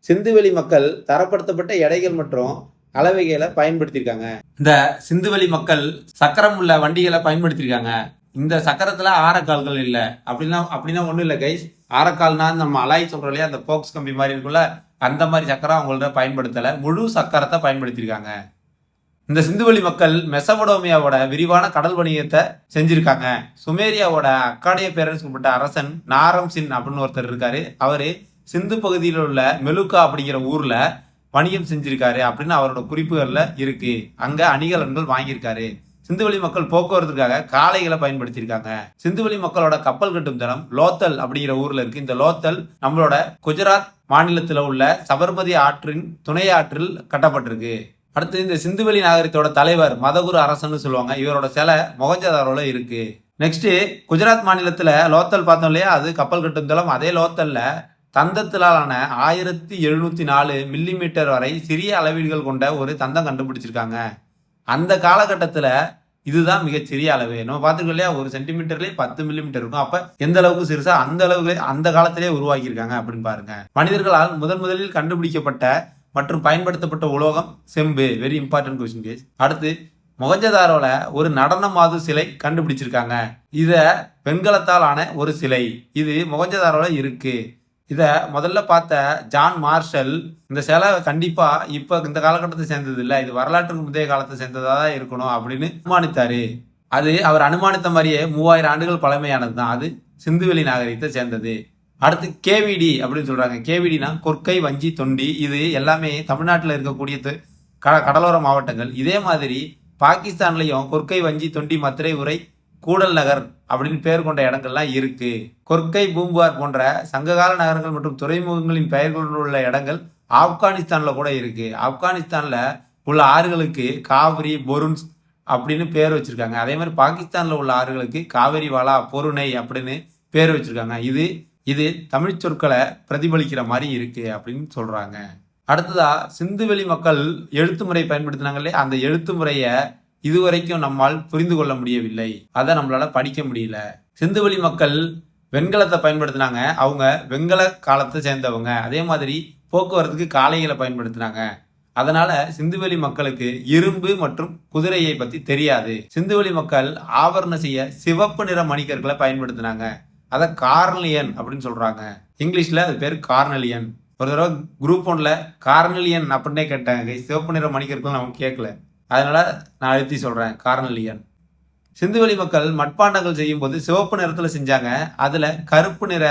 சிந்துவெளி மக்கள் தரப்படுத்தப்பட்ட எடைகள் மற்றும் அளவைகளை பயன்படுத்தியிருக்காங்க. இந்த சிந்துவெளி மக்கள் சக்கரம் உள்ள வண்டிகளை பயன்படுத்தியிருக்காங்க. இந்த சக்கரத்துல ஆரக்கால்கள் இல்லை. அப்படின்னா ஒன்றும் இல்லை கைஸ். ஆரக்கால்னா நம்ம அலாய் சொல்றோம் இல்லையா, அந்த போக்ஸ் கம்பி மாதிரி இருக்குல்ல, அந்த மாதிரி சக்கரம் அவங்கள்ட்ட பயன்படுத்தலை. முழு சக்கரத்தை பயன்படுத்தியிருக்காங்க. இந்த சிந்துவெளி மக்கள் மெசபடோமியாவோட விரிவான கடல் வணிகத்தை செஞ்சிருக்காங்க. சுமேரியாவோட அக்காடிய பேரரசு உட்பட்ட அரசன் நாரம் சின் அப்படின்னு ஒருத்தர் இருக்காரு. அவரு சிந்து பகுதியில் உள்ள மெலுக்கா அப்படிங்கிற ஊர்ல வணிகம் செஞ்சிருக்காரு அப்படின்னு அவரோட குறிப்புகள்ல இருக்கு. அங்க அணிகலன்கள் வாங்கியிருக்காரு. சிந்துவெளி மக்கள் போக்குவரத்துக்காக காளைகளை பயன்படுத்தியிருக்காங்க. சிந்துவெளி மக்களோட கப்பல் கட்டும் தளம் லோத்தல் அப்படிங்கிற ஊர்ல இருக்கு. இந்த லோத்தல் நம்மளோட குஜராத் மாநிலத்தில் உள்ள சபர்மதி ஆற்றின் துணை ஆற்றில் கட்டப்பட்டிருக்கு. அடுத்து இந்த சிந்துவெளி நாகரிகத்தோட தலைவர் மதகுரு அரசன்னு சொல்லுவாங்க. இவரோட சிலை மொஹஞ்சதாரோல இருக்கு. நெக்ஸ்ட் குஜராத் மாநிலத்துல லோத்தல் பார்த்தோம் இல்லையா, அது கப்பல் கட்டும் தளம். அதே லோத்தல்ல தந்தத்திலான 1704 மில்லிமீட்டர் வரை சிறிய அளவீடுகள் கொண்ட ஒரு தந்தம் கண்டுபிடிச்சிருக்காங்க. அந்த காலகட்டத்துல இதுதான் மிகச்சிறிய அளவு. நம்ம பார்த்துருக்கோம் இல்லையா, ஒரு சென்டிமீட்டர்லேயே 10 மில்லிமீட்டர் இருக்கும். அப்ப எந்த அளவுக்கு சிறுசா அந்த அளவுக்கு அந்த காலத்திலேயே உருவாக்கியிருக்காங்க அப்படின்னு பாருங்க. மனிதர்களால் முதலில் கண்டுபிடிக்கப்பட்ட மற்றும் பயன்படுத்தப்பட்ட உலோகம் செம்பு. Very important question case. அடுத்து மொஹஞ்சதாரோல ஒரு நடன மாது சிலை கண்டுபிடிச்சிருக்காங்க. இத வெண்கலத்தால் ஆன ஒரு சிலை. இது மொஹஞ்சதாரோல இருக்கு. இத முதல்ல பார்த்த ஜான் மார்ஷல் இந்த சிலை கண்டிப்பா இப்ப இந்த காலகட்டத்தை சேர்ந்தது இல்லை, இது வரலாற்றுக்கு முந்தைய காலத்தை சேர்ந்ததா தான் இருக்கணும் அப்படின்னு அனுமானித்தாரு. அது அவர் அனுமானித்த மாதிரியே 3000 ஆண்டுகள் பழமையானது தான். அது சிந்துவெளி நாகரிகத்தை சேர்ந்தது. அடுத்து கேவிடி அப்படின்னு சொல்றாங்க. கேவிடினா கொற்கை, வஞ்சி, தொண்டி. இது எல்லாமே தமிழ்நாட்டில் இருக்கக்கூடிய கடலோர மாவட்டங்கள். இதே மாதிரி பாகிஸ்தான்லயும் கொற்கை, வஞ்சி, தொண்டி, மதுரை, உரை, கூடல் நகர் அப்படின்னு பேர் கொண்ட இடங்கள்லாம் இருக்கு. கொற்கை, பூம்புகார் போன்ற சங்ககால நகரங்கள் மற்றும் துறைமுகங்களின் பெயர்கள் உள்ள இடங்கள் ஆப்கானிஸ்தான்ல கூட இருக்கு. ஆப்கானிஸ்தான்ல உள்ள ஆறுகளுக்கு காவிரி, பொருன்ஸ் அப்படின்னு பேர் வச்சிருக்காங்க. அதே மாதிரி பாகிஸ்தான்ல உள்ள ஆறுகளுக்கு காவிரி வாலா, பொருணை அப்படின்னு பேர் வச்சிருக்காங்க. இது தமிழ் சொற்களை பிரதிபலிக்கிற மாதிரி இருக்கு அப்படின்னு சொல்றாங்க. அடுத்ததா சிந்துவெளி மக்கள் எழுத்து முறை பயன்படுத்தினாங்களே, அந்த எழுத்து முறைய இதுவரைக்கும் நம்மால் புரிந்து கொள்ள முடியவில்லை. அதை நம்மளால படிக்க முடியல. சிந்துவெளி மக்கள் வெண்கலத்தை பயன்படுத்தினாங்க. அவங்க வெண்கல காலத்தை சேர்ந்தவங்க. அதே மாதிரி போக்குவரத்துக்கு காளைகளை பயன்படுத்தினாங்க. அதனால சிந்துவெளி மக்களுக்கு இரும்பு மற்றும் குதிரையை பத்தி தெரியாது. சிந்துவெளி மக்கள் ஆவரணம் செய்ய சிவப்பு நிற மணிக்கற்களை பயன்படுத்தினாங்க. அதை கார்னலியன் அப்படின்னு சொல்றாங்க. இங்கிலீஷ்ல அது பேர் கார்னலியன். ஒரு தடவை குரூப் 1ல கார்னலியன் அப்படின்னே கேட்டாங்க. சிவப்பு நிற மணிக்கற்கள் நமக்கு கேட்கல, அதனால நான் அழுத்தி சொல்றேன் கார்னலியன். சிந்துவெளி மக்கள் மட்பாண்டங்கள் செய்யும் போது சிவப்பு நிறத்துல செஞ்சாங்க. அதுல கருப்பு நிற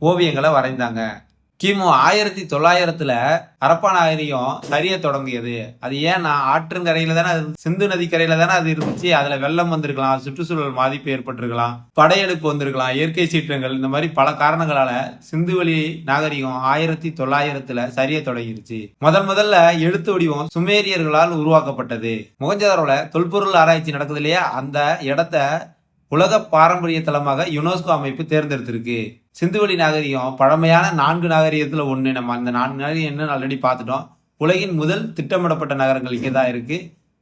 ஓவியங்களை வரைந்தாங்க. கிமு 1900 ஹரப்பா நாகரிகம் சரிய தொடங்கியது. அது ஏன்னா ஆற்றங்கரையில தானே, சிந்து நதி கரையில தானே அது இருந்துச்சு. அதுல வெள்ளம் வந்திருக்கலாம், சுற்றுச்சூழல் பாதிப்பு ஏற்பட்டிருக்கலாம், படையெடுப்பு வந்திருக்கலாம், இயற்கை சீற்றங்கள், இந்த மாதிரி பல காரணங்களால சிந்துவெளி நாகரிகம் 1900 சரிய தொடங்கிருச்சு. முதல்ல எழுத்து வடிவம் சுமேரியர்களால் உருவாக்கப்பட்டது. மொஹஞ்சதாரோல தொல்பொருள் ஆராய்ச்சி நடக்குது இல்லையா, அந்த இடத்த உலக பாரம்பரிய தலமாக யுனெஸ்கோ அமைப்பு தேர்ந்தெடுத்திருக்கு. சிந்துவெளி நாகரிகம் பழமையான 4 நாகரிகத்துல ஒண்ணு. நம்ம அந்த 4 நாகரிகம் என்னன்னு ஆல்ரெடி பார்த்துட்டோம். உலகின் முதல் திட்டமிடப்பட்ட நகரங்கள் இங்கே தான் இருக்கு.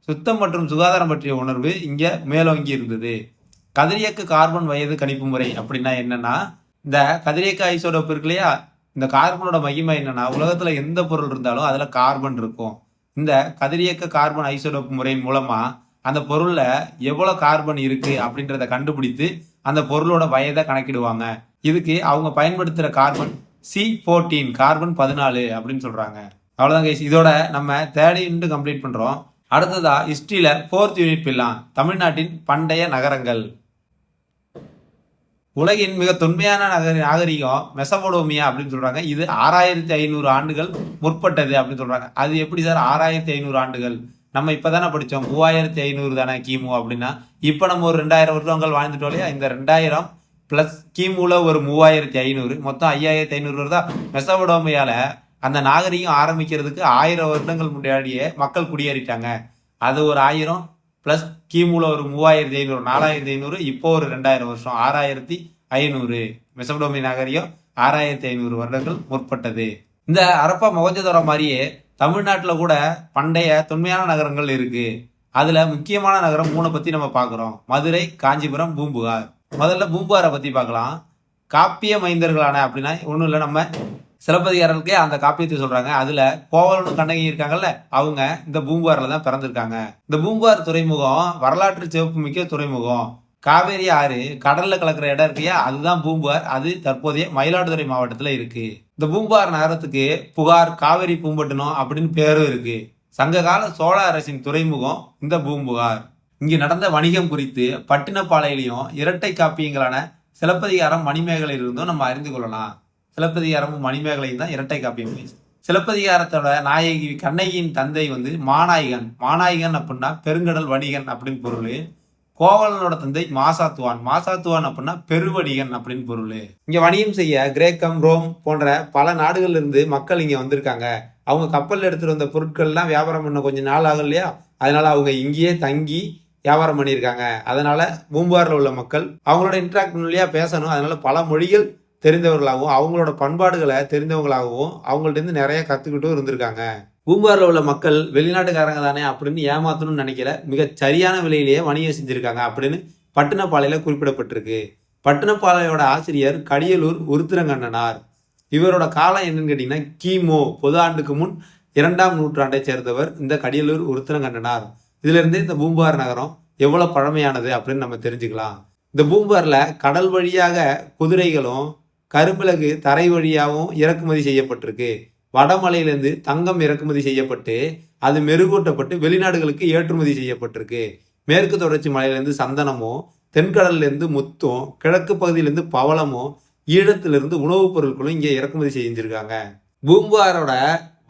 சுத்தம் மற்றும் சுகாதாரம் பற்றிய உணர்வு இங்க மேலோங்கி இருந்தது. கதிரியக்க கார்பன் வயது கணிப்பு முறை அப்படின்னா என்னன்னா, இந்த கதிரியக்க ஐசோடோப் இருக்கு இல்லையா, இந்த கார்பனோட மகிமை என்னன்னா, உலகத்துல எந்த பொருள் இருந்தாலும் அதுல கார்பன் இருக்கும். இந்த கதிரியக்க கார்பன் ஐசோடோப் முறையின் மூலமா அந்த பொருள்ல எவ்வளவு கார்பன் இருக்கு அப்படின்றத கண்டுபிடித்து அந்த பொருளோட வயதை கணக்கிடுவாங்க. இதுக்கு அவங்க பயன்படுத்துற கார்பன் C14, கார்பன் 14 அப்படின்னு சொல்றாங்க. அவ்வளவுதான் கைஸ், இதோட நம்ம 3rd யூனிட் கம்ப்ளீட் பண்றோம். அடுத்ததா ஹிஸ்டரியில 4th யூனிட் பில்லாம் தமிழ்நாட்டின் பண்டைய நகரங்கள். உலகின் மிக தொன்மையான நாகரிகம் மெசபடோமியா அப்படின்னு சொல்றாங்க. இது 6500 ஆண்டுகள் முற்பட்டது அப்படின்னு சொல்றாங்க. அது எப்படி சார் 6500 ஆண்டுகள்? நம்ம இப்பதானே படிச்சோம் 3500 தானே கிமு அப்படின்னா. இப்ப நம்ம ஒரு 2000 வருடங்கள் வாழ்ந்துட்டோம் இல்லையா. இந்த 2000 பிளஸ் கிமுல ஒரு 3500, மொத்தம் 5500 வருதா. மெசபடோமியால அந்த நாகரிகம் ஆரம்பிக்கிறதுக்கு 1000 வருடங்கள் முன்னாடியே மக்கள் குடியேறிட்டாங்க. அது ஒரு 1000 பிளஸ் கிமுல ஒரு 3500, 4500, இப்போ ஒரு 2000 வருஷம் 6500. மெசபடோமிய நாகரிகம் 6500 வருடங்கள் முற்பட்டது. இந்த ஹரப்பா மொஹஞ்சதாரோ மாதிரியே தமிழ்நாட்டில் கூட பண்டைய தொன்மையான நகரங்கள் இருக்கு. அதுல முக்கியமான நகரம் 3 பத்தி நம்ம பார்க்கிறோம். மதுரை, காஞ்சிபுரம், பூம்புகார். முதல்ல பூம்புகாரை பத்தி பார்க்கலாம். காப்பிய மைந்தர்களான அப்படின்னா ஒன்றும் இல்லை, நம்ம சிலப்பதிகாரர்களுக்கே அந்த காப்பியத்தை சொல்றாங்க. அதுல கோவலனும் கண்ணகி இருக்காங்கல்ல, அவங்க இந்த பூம்புகார்ல தான் பிறந்திருக்காங்க. இந்த பூம்புகார் துறைமுகம் வரலாற்று சிறப்பு மிக்க துறைமுகம். காவேரி ஆறு கடல்ல கலக்கிற இடம் இருக்கையா, அதுதான் பூம்புகார். அது தற்போதைய மயிலாடுதுறை மாவட்டத்துல இருக்கு. இந்த பூம்புகார் நகரத்துக்கு புகார், காவேரி பூம்பட்டினம் அப்படின்னு பேரும் இருக்கு. சங்ககால சோழ அரசின் துறைமுகம் இந்த பூம்புகார். இங்கு நடந்த வணிகம் குறித்து பட்டினப்பாளையிலையும் இரட்டை காப்பியங்களான சிலப்பதிகாரம், மணிமேகலையில் இருந்தும் நம்ம அறிந்து கொள்ளலாம். சிலப்பதிகாரமும் மணிமேகலையும் தான் இரட்டை காப்பியம். சிலப்பதிகாரத்தோட நாயகி கண்ணகியின் தந்தை மாநாயகன். மாநாயகன் அப்படின்னா பெருங்கடல் வணிகன் அப்படின்னு பொருள். கோவலனோட தந்தை மாசாத்துவான் அப்படின்னா பெருவணிகன் அப்படின்னு பொருள். இங்க வணிகம் செய்ய கிரேக்கம், ரோம் போன்ற பல நாடுகள்ல இருந்து மக்கள் இங்க வந்திருக்காங்க. அவங்க கப்பல்ல எடுத்துட்டு வந்த பொருட்கள் எல்லாம் வியாபாரம் பண்ண கொஞ்சம் நாள் ஆகும் இல்லையா, அதனால அவங்க இங்கேயே தங்கி வியாபாரம் பண்ணியிருக்காங்க. அதனால பூம்புகார்ல உள்ள மக்கள் அவங்களோட இன்ட்ராக்ட் இல்லையா, பேசணும். அதனால பல மொழிகள் தெரிந்தவர்களாகவும் அவங்களோட பண்பாடுகளை தெரிந்தவங்களாகவும் அவங்கள்ட்ட இருந்து நிறைய கத்துக்கிட்டும் இருந்திருக்காங்க. பூம்புகார்ல உள்ள மக்கள் வெளிநாட்டுக்காரங்க தானே அப்படின்னு ஏமாத்தணும்னு நினைக்கல, மிக சரியான விலையிலேயே வணிகம் செஞ்சிருக்காங்க அப்படின்னு பட்டினப்பாளையில குறிப்பிடப்பட்டிருக்கு. பட்டினப்பாளையோட ஆசிரியர் கடியலூர் உருத்திரங்கண்ணனார். இவரோட காலம் என்னன்னு கேட்டீங்கன்னா கிமு பொது ஆண்டுக்கு முன் 2ஆம் நூற்றாண்டை சேர்ந்தவர் இந்த கடியலூர் உருத்திரங்கண்ணனார். இதுல இருந்து இந்த பூம்புகார் நகரம் எவ்வளவு பழமையானது அப்படின்னு நம்ம தெரிஞ்சுக்கலாம். இந்த பூம்புகார்ல கடல் வழியாக குதிரைகளும் கருமிளகு தரை வழியாகவும் இறக்குமதி செய்யப்பட்டிருக்கு. வடமலையிலிருந்து தங்கம் இறக்குமதி செய்யப்பட்டு அது மெருகூட்டப்பட்டு வெளிநாடுகளுக்கு ஏற்றுமதி செய்யப்பட்டிருக்கு. மேற்கு தொடர்ச்சி மலையிலிருந்து சந்தனமும், தென்கடல்லிருந்து முத்தும், கிழக்கு பகுதியிலிருந்து பவளமும், ஈழத்திலிருந்து உணவுப் பொருட்களும் இங்கே இறக்குமதி செஞ்சிருக்காங்க. பூம்புகாரோட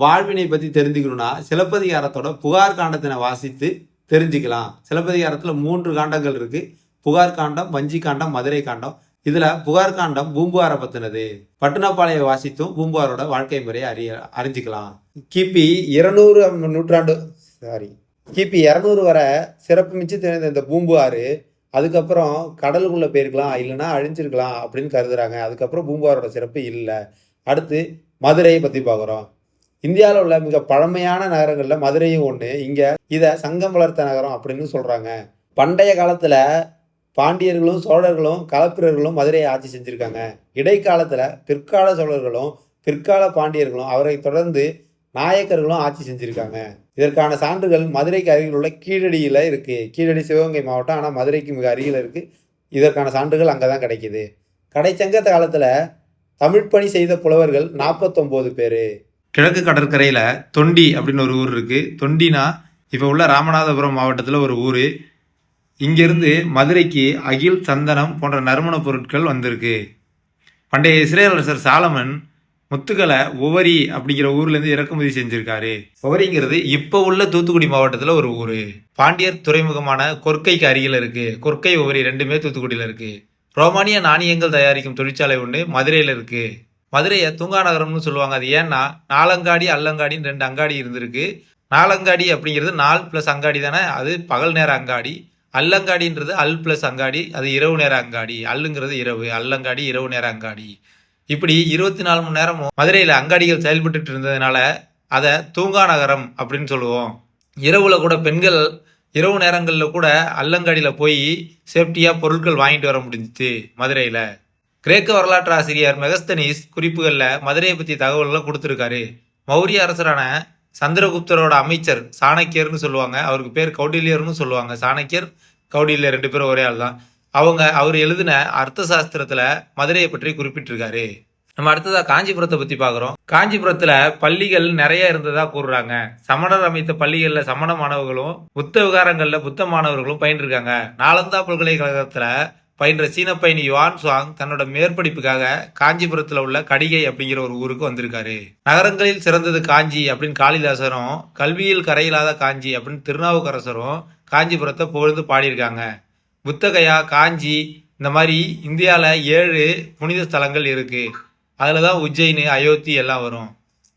வாழ்வினை பத்தி தெரிஞ்சுக்கணும்னா சிலப்பதிகாரத்தோட புகார் காண்டத்தினை வாசித்து தெரிஞ்சுக்கலாம். சிலப்பதிகாரத்துல 3 காண்டங்கள் இருக்கு. புகார் காண்டம், வஞ்சி காண்டம், மதுரை காண்டம். இதுல புகார் காண்டம் பூம்புகாரை பத்தினது. பட்டினப்பாளைய வாசித்தும் பூம்புகாரோட வாழ்க்கை முறையை அறிஞ்சிக்கலாம். கிபி 200 வரை சிறப்பு மிச்சு தெரிந்த இந்த பூம்புகாரு அதுக்கப்புறம் கடலுக்குள்ள போயிருக்கலாம், இல்லைன்னா அழிஞ்சிருக்கலாம் அப்படின்னு கருதுறாங்க. அதுக்கப்புறம் பூம்புகாரோட சிறப்பு இல்லை. அடுத்து மதுரையை பத்தி பார்க்குறோம். இந்தியாவில் உள்ள மிக பழமையான நகரங்கள்ல மதுரையும் ஒன்று. இங்க இதை சங்கம் வளர்த்த நகரம் அப்படின்னு சொல்றாங்க. பண்டைய காலத்துல பாண்டியர்களும் சோழர்களும் களப்பிரர்களும் மதுரையை ஆட்சி செஞ்சிருக்காங்க. இடைக்காலத்துல பிற்கால சோழர்களும் பிற்கால பாண்டியர்களும் அவரை தொடர்ந்து நாயக்கர்களும் ஆட்சி செஞ்சிருக்காங்க. இதற்கான சான்றுகள் மதுரைக்கு அருகில் உள்ள கீழடியில இருக்கு. கீழடி சிவகங்கை மாவட்டம், ஆனால் மதுரைக்கு மிக அருகில் இருக்கு. இதற்கான சான்றுகள் அங்கதான் கிடைக்குது. கடைச்சங்க காலத்துல தமிழ் பணி செய்த புலவர்கள் 49 பேரு. கிழக்கு கடற்கரையில தொண்டி அப்படின்னு ஒரு ஊர் இருக்கு. தொண்டினா இப்ப உள்ள ராமநாதபுரம் மாவட்டத்துல ஒரு ஊரு. இங்கிருந்து மதுரைக்கு அகில், சந்தனம் போன்ற நறுமணப் பொருட்கள் வந்திருக்கு. பண்டைய இஸ்ரேல் அரசர் சாலமன் முத்துக்களை ஒவரி அப்படிங்கிற ஊர்லேருந்து இறக்குமதி செஞ்சிருக்காரு. ஒவரிங்கிறது இப்போ உள்ள தூத்துக்குடி மாவட்டத்தில் ஒரு ஊர். பாண்டியர் துறைமுகமான கொர்க்கைக்கு அருகில் இருக்கு. கொர்க்கை, ஒவரி ரெண்டுமே தூத்துக்குடியில் இருக்கு. ரோமானிய நாணயங்கள் தயாரிக்கும் தொழிற்சாலை ஒன்று மதுரையில் இருக்கு. மதுரையை தூங்கா நகரம்னு சொல்லுவாங்க. அது ஏன்னா நாலங்காடி, அல்லங்காடின்னு 2 அங்காடி இருந்திருக்கு. நாலங்காடி அப்படிங்கிறது 4 + அங்காடி தானே, அது பகல் நேர அங்காடி. அல்லங்காடின்றது அல் + அங்காடி, அது இரவு நேர அங்காடி. அல்லுங்கிறது இரவு, அல்லங்காடி இரவு நேர அங்காடி. இப்படி 24 மணி நேரமும் மதுரையில் அங்காடிகள் செயல்பட்டு இருந்ததுனால அதை தூங்கா நகரம் அப்படின்னு சொல்லுவோம். இரவுல கூட பெண்கள் இரவு நேரங்களில் கூட அல்லங்காடியில் போய் சேஃப்டியாக பொருட்கள் வாங்கிட்டு வர முடிஞ்சிச்சு மதுரையில். கிரேக்க வரலாற்று ஆசிரியர் மெகஸ்தனிஸ் குறிப்புகளில் மதுரையை பற்றி தகவல்களை கொடுத்துருக்காரு. மௌரிய அரசரான சந்திரகுப்தரோட அமைச்சர் சாணக்கியர்னு சொல்லுவாங்க. அவருக்கு பேர் கௌடில்யர்னு சொல்லுவாங்க. சாணக்கியர், கௌடில்யர் 2 பேரும் ஒரே ஆள் தான். அவர் எழுதின அர்த்த சாஸ்திரத்தில் மதுரையை பற்றி குறிப்பிட்டிருக்காரு. நம்ம அடுத்ததாக காஞ்சிபுரத்தை பற்றி பார்க்குறோம். காஞ்சிபுரத்தில் பள்ளிகள் நிறைய இருந்ததாக கூறுறாங்க. சமணர் அமைத்த பள்ளிகளில் சமண மாணவர்களும் புத்த விகாரங்களில் புத்த மாணவர்களும் பயின்றிருக்காங்க. நாலந்தா பல்கலைக்கழகத்தில் பயின்ற சீன பயணி யுவான் சுவாங் தன்னோட மேற்படிப்புக்காக காஞ்சிபுரத்தில் உள்ள கடிகை அப்படிங்கிற ஒரு ஊருக்கு வந்திருக்காரு. நகரங்களில் சிறந்தது காஞ்சி அப்படின்னு காளிதாசரும், கல்வியில் கரையில்லாத காஞ்சி அப்படின்னு திருநாவுக்கரசரும் காஞ்சிபுரத்தை புகழ்ந்து பாடியிருக்காங்க. புத்தகயா, காஞ்சி, இந்த மாதிரி இந்தியாவில் 7 புனித ஸ்தலங்கள் இருக்கு. அதில் தான் உஜ்ஜைனு, அயோத்தி எல்லாம் வரும்.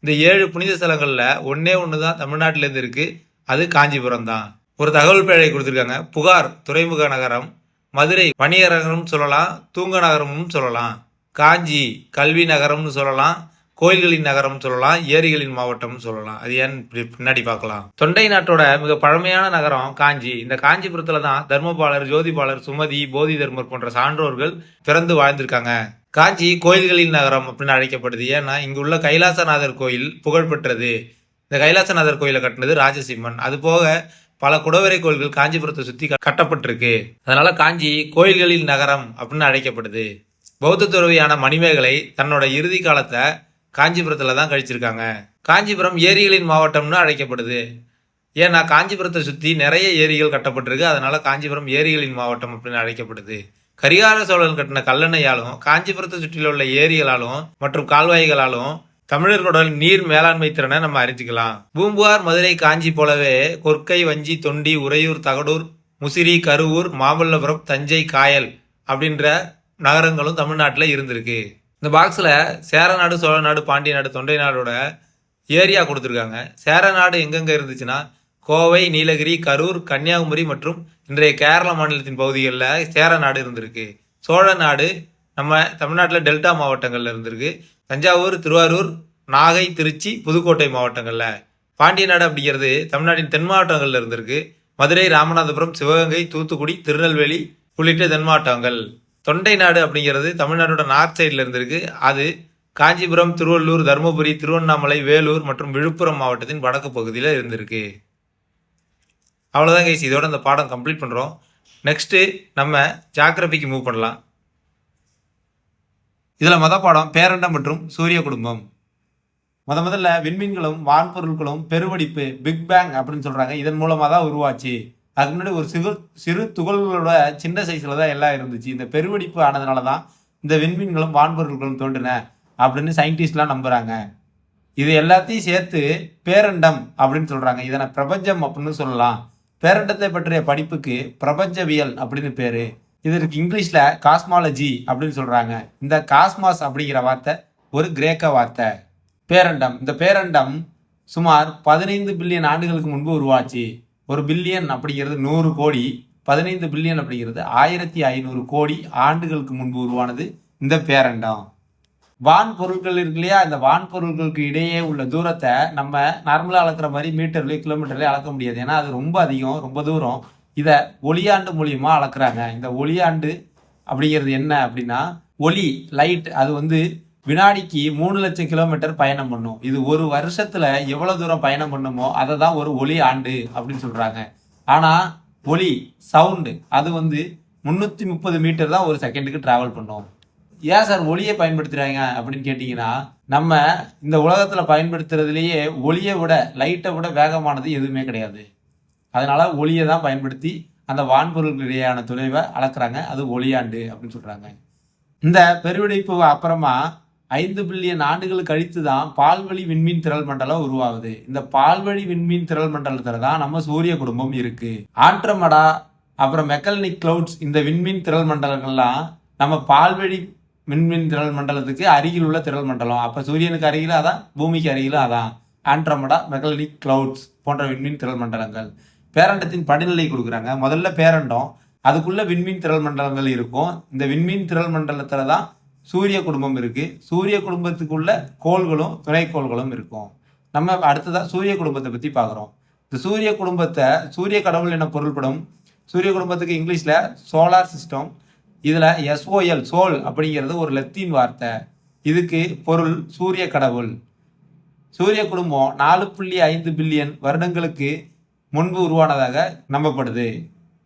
இந்த 7 புனித ஸ்தலங்களில் ஒன்று தான் தமிழ்நாட்டிலேருந்து இருக்கு. அது காஞ்சிபுரம் தான். ஒரு தகவல் பேழை கொடுத்துருக்காங்க. புகார் துறைமுக நகரம், மதுரை வணிக நகரம்னு சொல்லலாம், தூங்க நகரம்னு சொல்லலாம். காஞ்சி கல்வி நகரம்னு சொல்லலாம், கோயில்களின் நகரம் சொல்லலாம், ஏரிகளின் மாவட்டம்னு சொல்லலாம். அது ஏன்னு பின்னாடி பார்க்கலாம். தொண்டை நாட்டோட மிக பழமையான நகரம் காஞ்சி. இந்த காஞ்சிபுரத்துல தான் தர்மபாலர், ஜோதிபாலர், சுமதி, போதி தர்மர் போன்ற சான்றோர்கள் பிறந்து வாழ்ந்திருக்காங்க. காஞ்சி கோயில்களின் நகரம் அப்படின்னு அழைக்கப்படுது. ஏன்னா இங்கு உள்ள கைலாசநாதர் கோயில் புகழ்பெற்றது. இந்த கைலாசநாதர் கோயிலை கட்டினது ராஜசிம்மன். அது போக பல குடவரை கோயில்கள் காஞ்சிபுரத்தை சுற்றி கட்டப்பட்டிருக்கு. அதனால காஞ்சி கோயில்களின் நகரம் அப்படின்னு அழைக்கப்படுது. பௌத்த துறவியான மணிமேகலை தன்னோட இறுதி காலத்தை காஞ்சிபுரத்தில் தான் கழிச்சிருக்காங்க. காஞ்சிபுரம் ஏரிகளின் மாவட்டம்னு அழைக்கப்படுது. ஏன்னா காஞ்சிபுரத்தை சுற்றி நிறைய ஏரிகள் கட்டப்பட்டிருக்கு. அதனால காஞ்சிபுரம் ஏரிகளின் மாவட்டம் அப்படின்னு அழைக்கப்படுது. கரிகால சோழன் கட்டின கல்லணையாலும் காஞ்சிபுரத்தை சுற்றியுள்ள உள்ள ஏரிகளாலும் மற்றும் கால்வாய்களாலும் தமிழர்களோட நீர் மேலாண்மை திறனை நம்ம அறிஞ்சிக்கலாம். பூம்புகார், மதுரை, காஞ்சி போலவே கொர்க்கை, வஞ்சி, தொண்டி, உறையூர், தகடூர், முசிறி, கருவூர், மாமல்லபுரம், தஞ்சை, காயல் அப்படின்ற நகரங்களும் தமிழ்நாட்டில் இருந்திருக்கு. இந்த பாக்ஸில் சேரநாடு, சோழநாடு, பாண்டிய நாடு, தொண்டை நாடோட ஏரியா கொடுத்துருக்காங்க. சேரநாடு எங்கெங்கே இருந்துச்சுன்னா கோவை, நீலகிரி, கரூர், கன்னியாகுமரி மற்றும் இன்றைய கேரள மாநிலத்தின் பகுதிகளில் சேரநாடு இருந்திருக்கு. சோழ நாடு நம்ம தமிழ்நாட்டில் டெல்டா மாவட்டங்களில் இருந்திருக்கு. தஞ்சாவூர், திருவாரூர், நாகை, திருச்சி, புதுக்கோட்டை மாவட்டங்களில். பாண்டிய நாடு அப்படிங்கிறது தமிழ்நாட்டின் தென் மாவட்டங்களில் இருந்திருக்கு. மதுரை, ராமநாதபுரம், சிவகங்கை, தூத்துக்குடி, திருநெல்வேலி உள்ளிட்ட தென் மாவட்டங்கள். தொண்டை நாடு அப்படிங்கிறது தமிழ்நாட்டோட நார்த் சைடில் இருந்திருக்கு. அது காஞ்சிபுரம், திருவள்ளூர், தருமபுரி, திருவண்ணாமலை, வேலூர் மற்றும் விழுப்புரம் மாவட்டத்தின் வடக்கு பகுதியில் இருந்திருக்கு. அவ்வளோதான் கைஸ், இதோட இந்த பாடம் கம்ப்ளீட் பண்ணுறோம். நெக்ஸ்ட்டு நம்ம ஜியாகிரபிக்கு மூவ் பண்ணலாம். இதில் பாடம் பேரண்டம் மற்றும் சூரிய குடும்பம். முதல்ல விண்மீன்களும் வான்பொருட்களும் பெருவெடிப்பு, பிக் பேங் அப்படின்னு சொல்கிறாங்க. இதன் மூலமாக தான் உருவாச்சு. அதுக்கு முன்னாடி ஒரு சிறு துகள்களோட சின்ன சைஸில் தான் எல்லாம் இருந்துச்சு. இந்த பெருவெடிப்பு ஆனதுனால தான் இந்த விண்மீன்களும் வான்பொருட்களும் தோன்றின அப்படின்னு சயின்டிஸ்ட்லாம் நம்புகிறாங்க. இது எல்லாத்தையும் சேர்த்து பேரண்டம் அப்படின்னு சொல்கிறாங்க. இதனை பிரபஞ்சம் அப்படின்னு சொல்லலாம். பேரண்டத்தை பற்றிய படிப்புக்கு பிரபஞ்சவியல் அப்படின்னு பேர். இதற்கு இங்கிலீஷில் காஸ்மாலஜி அப்படின்னு சொல்கிறாங்க. இந்த காஸ்மாஸ் அப்படிங்கிற வார்த்தை ஒரு கிரேக்க வார்த்தை. பேரண்டம், இந்த பேரண்டம் சுமார் 15 பில்லியன் ஆண்டுகளுக்கு முன்பு உருவாச்சு. 1 பில்லியன் அப்படிங்கிறது 100 கோடி, 15 பில்லியன் அப்படிங்கிறது 1500 கோடி ஆண்டுகளுக்கு முன்பு உருவானது இந்த பேரண்டம். வான் பொருட்கள் இருக்கு இல்லையா, இந்த வான் பொருட்களுக்கு இடையே உள்ள தூரத்தை நம்ம நார்மலாக அளக்குற மாதிரி மீட்டர்லேயோ கிலோமீட்டர்லேயோ அளக்க முடியாது. ஏன்னா அது ரொம்ப அதிகம், ரொம்ப தூரம். இதை ஒளியாண்டு மூலியமாக அளக்குறாங்க. இந்த ஒளியாண்டு அப்படிங்கிறது என்ன அப்படின்னா, ஒளி லைட் அது வினாடிக்கு 3 லட்சம் கிலோமீட்டர் பயணம் பண்ணும். இது ஒரு வருஷத்துல எவ்வளவு தூரம் பயணம் பண்ணுமோ அதை தான் ஒரு ஒளி ஆண்டு அப்படின்னு சொல்றாங்க. ஆனா ஒளி சவுண்டு அது 330 மீட்டர் தான் ஒரு செகண்டுக்கு டிராவல் பண்ணும். ஏன் சார் ஒளியை பயன்படுத்துறாங்க அப்படின்னு கேட்டீங்கன்னா, நம்ம இந்த உலகத்துல பயன்படுத்துறதுலேயே ஒளியை விட லைட்டை விட வேகமானது எதுவுமே கிடையாது. அதனால ஒளியை தான் பயன்படுத்தி அந்த வான்பொருளுக்கு இடையேயான தொலைவை அளக்குறாங்க. அது ஒளியாண்டு அப்படின்னு சொல்றாங்க. இந்த பெருவெடிப்பு அப்புறமா 5 பில்லியன் ஆண்டுகள் கழித்து தான் பால்வழி விண்மீன் திரள் மண்டலம் உருவாகுது. இந்த பால்வழி விண்மீன் திரள் மண்டலத்துல தான் நம்ம சூரிய குடும்பம் இருக்கு. ஆண்ட்ரோமேடா அப்புறம் மெக்கலனிக் கிளவுட்ஸ் இந்த விண்மீன் திரள் மண்டலங்கள்லாம் நம்ம பால்வழி விண்மீன் திரள் மண்டலத்துக்கு அருகில் உள்ள திரள் மண்டலம். அப்ப சூரியனுக்கு அருகில அதான், பூமிக்கு அருகில அதான். ஆண்ட்ரோமேடா, மெக்கலனிக் கிளவுட்ஸ் போன்ற விண்மீன் திரள் மண்டலங்கள். பேரண்டத்தின் படிநிலை கொடுக்குறாங்க. முதல்ல பேரண்டம், அதுக்குள்ள விண்மீன் திரள் மண்டலங்கள் இருக்கும். இந்த விண்மீன் திரள் மண்டலத்துல தான் சூரிய குடும்பம் இருக்கு. சூரிய குடும்பத்துக்குள்ள கோள்களும் துணைக்கோள்களும் இருக்கும். நம்ம அடுத்ததா சூரிய குடும்பத்தை பத்தி பார்க்குறோம். இந்த சூரிய குடும்பத்தை சூரிய கடவுள் என பொருள்படும். சூரிய குடும்பத்துக்கு இங்கிலீஷ்ல சோலார் சிஸ்டம். இதுல SOL சோல் அப்படிங்கிறது ஒரு லத்தீன் வார்த்தை. இதுக்கு பொருள் சூரிய கடவுள். சூரிய குடும்பம் 4.5 பில்லியன் வருடங்களுக்கு முன்பு உருவானதாக நம்பப்படுது.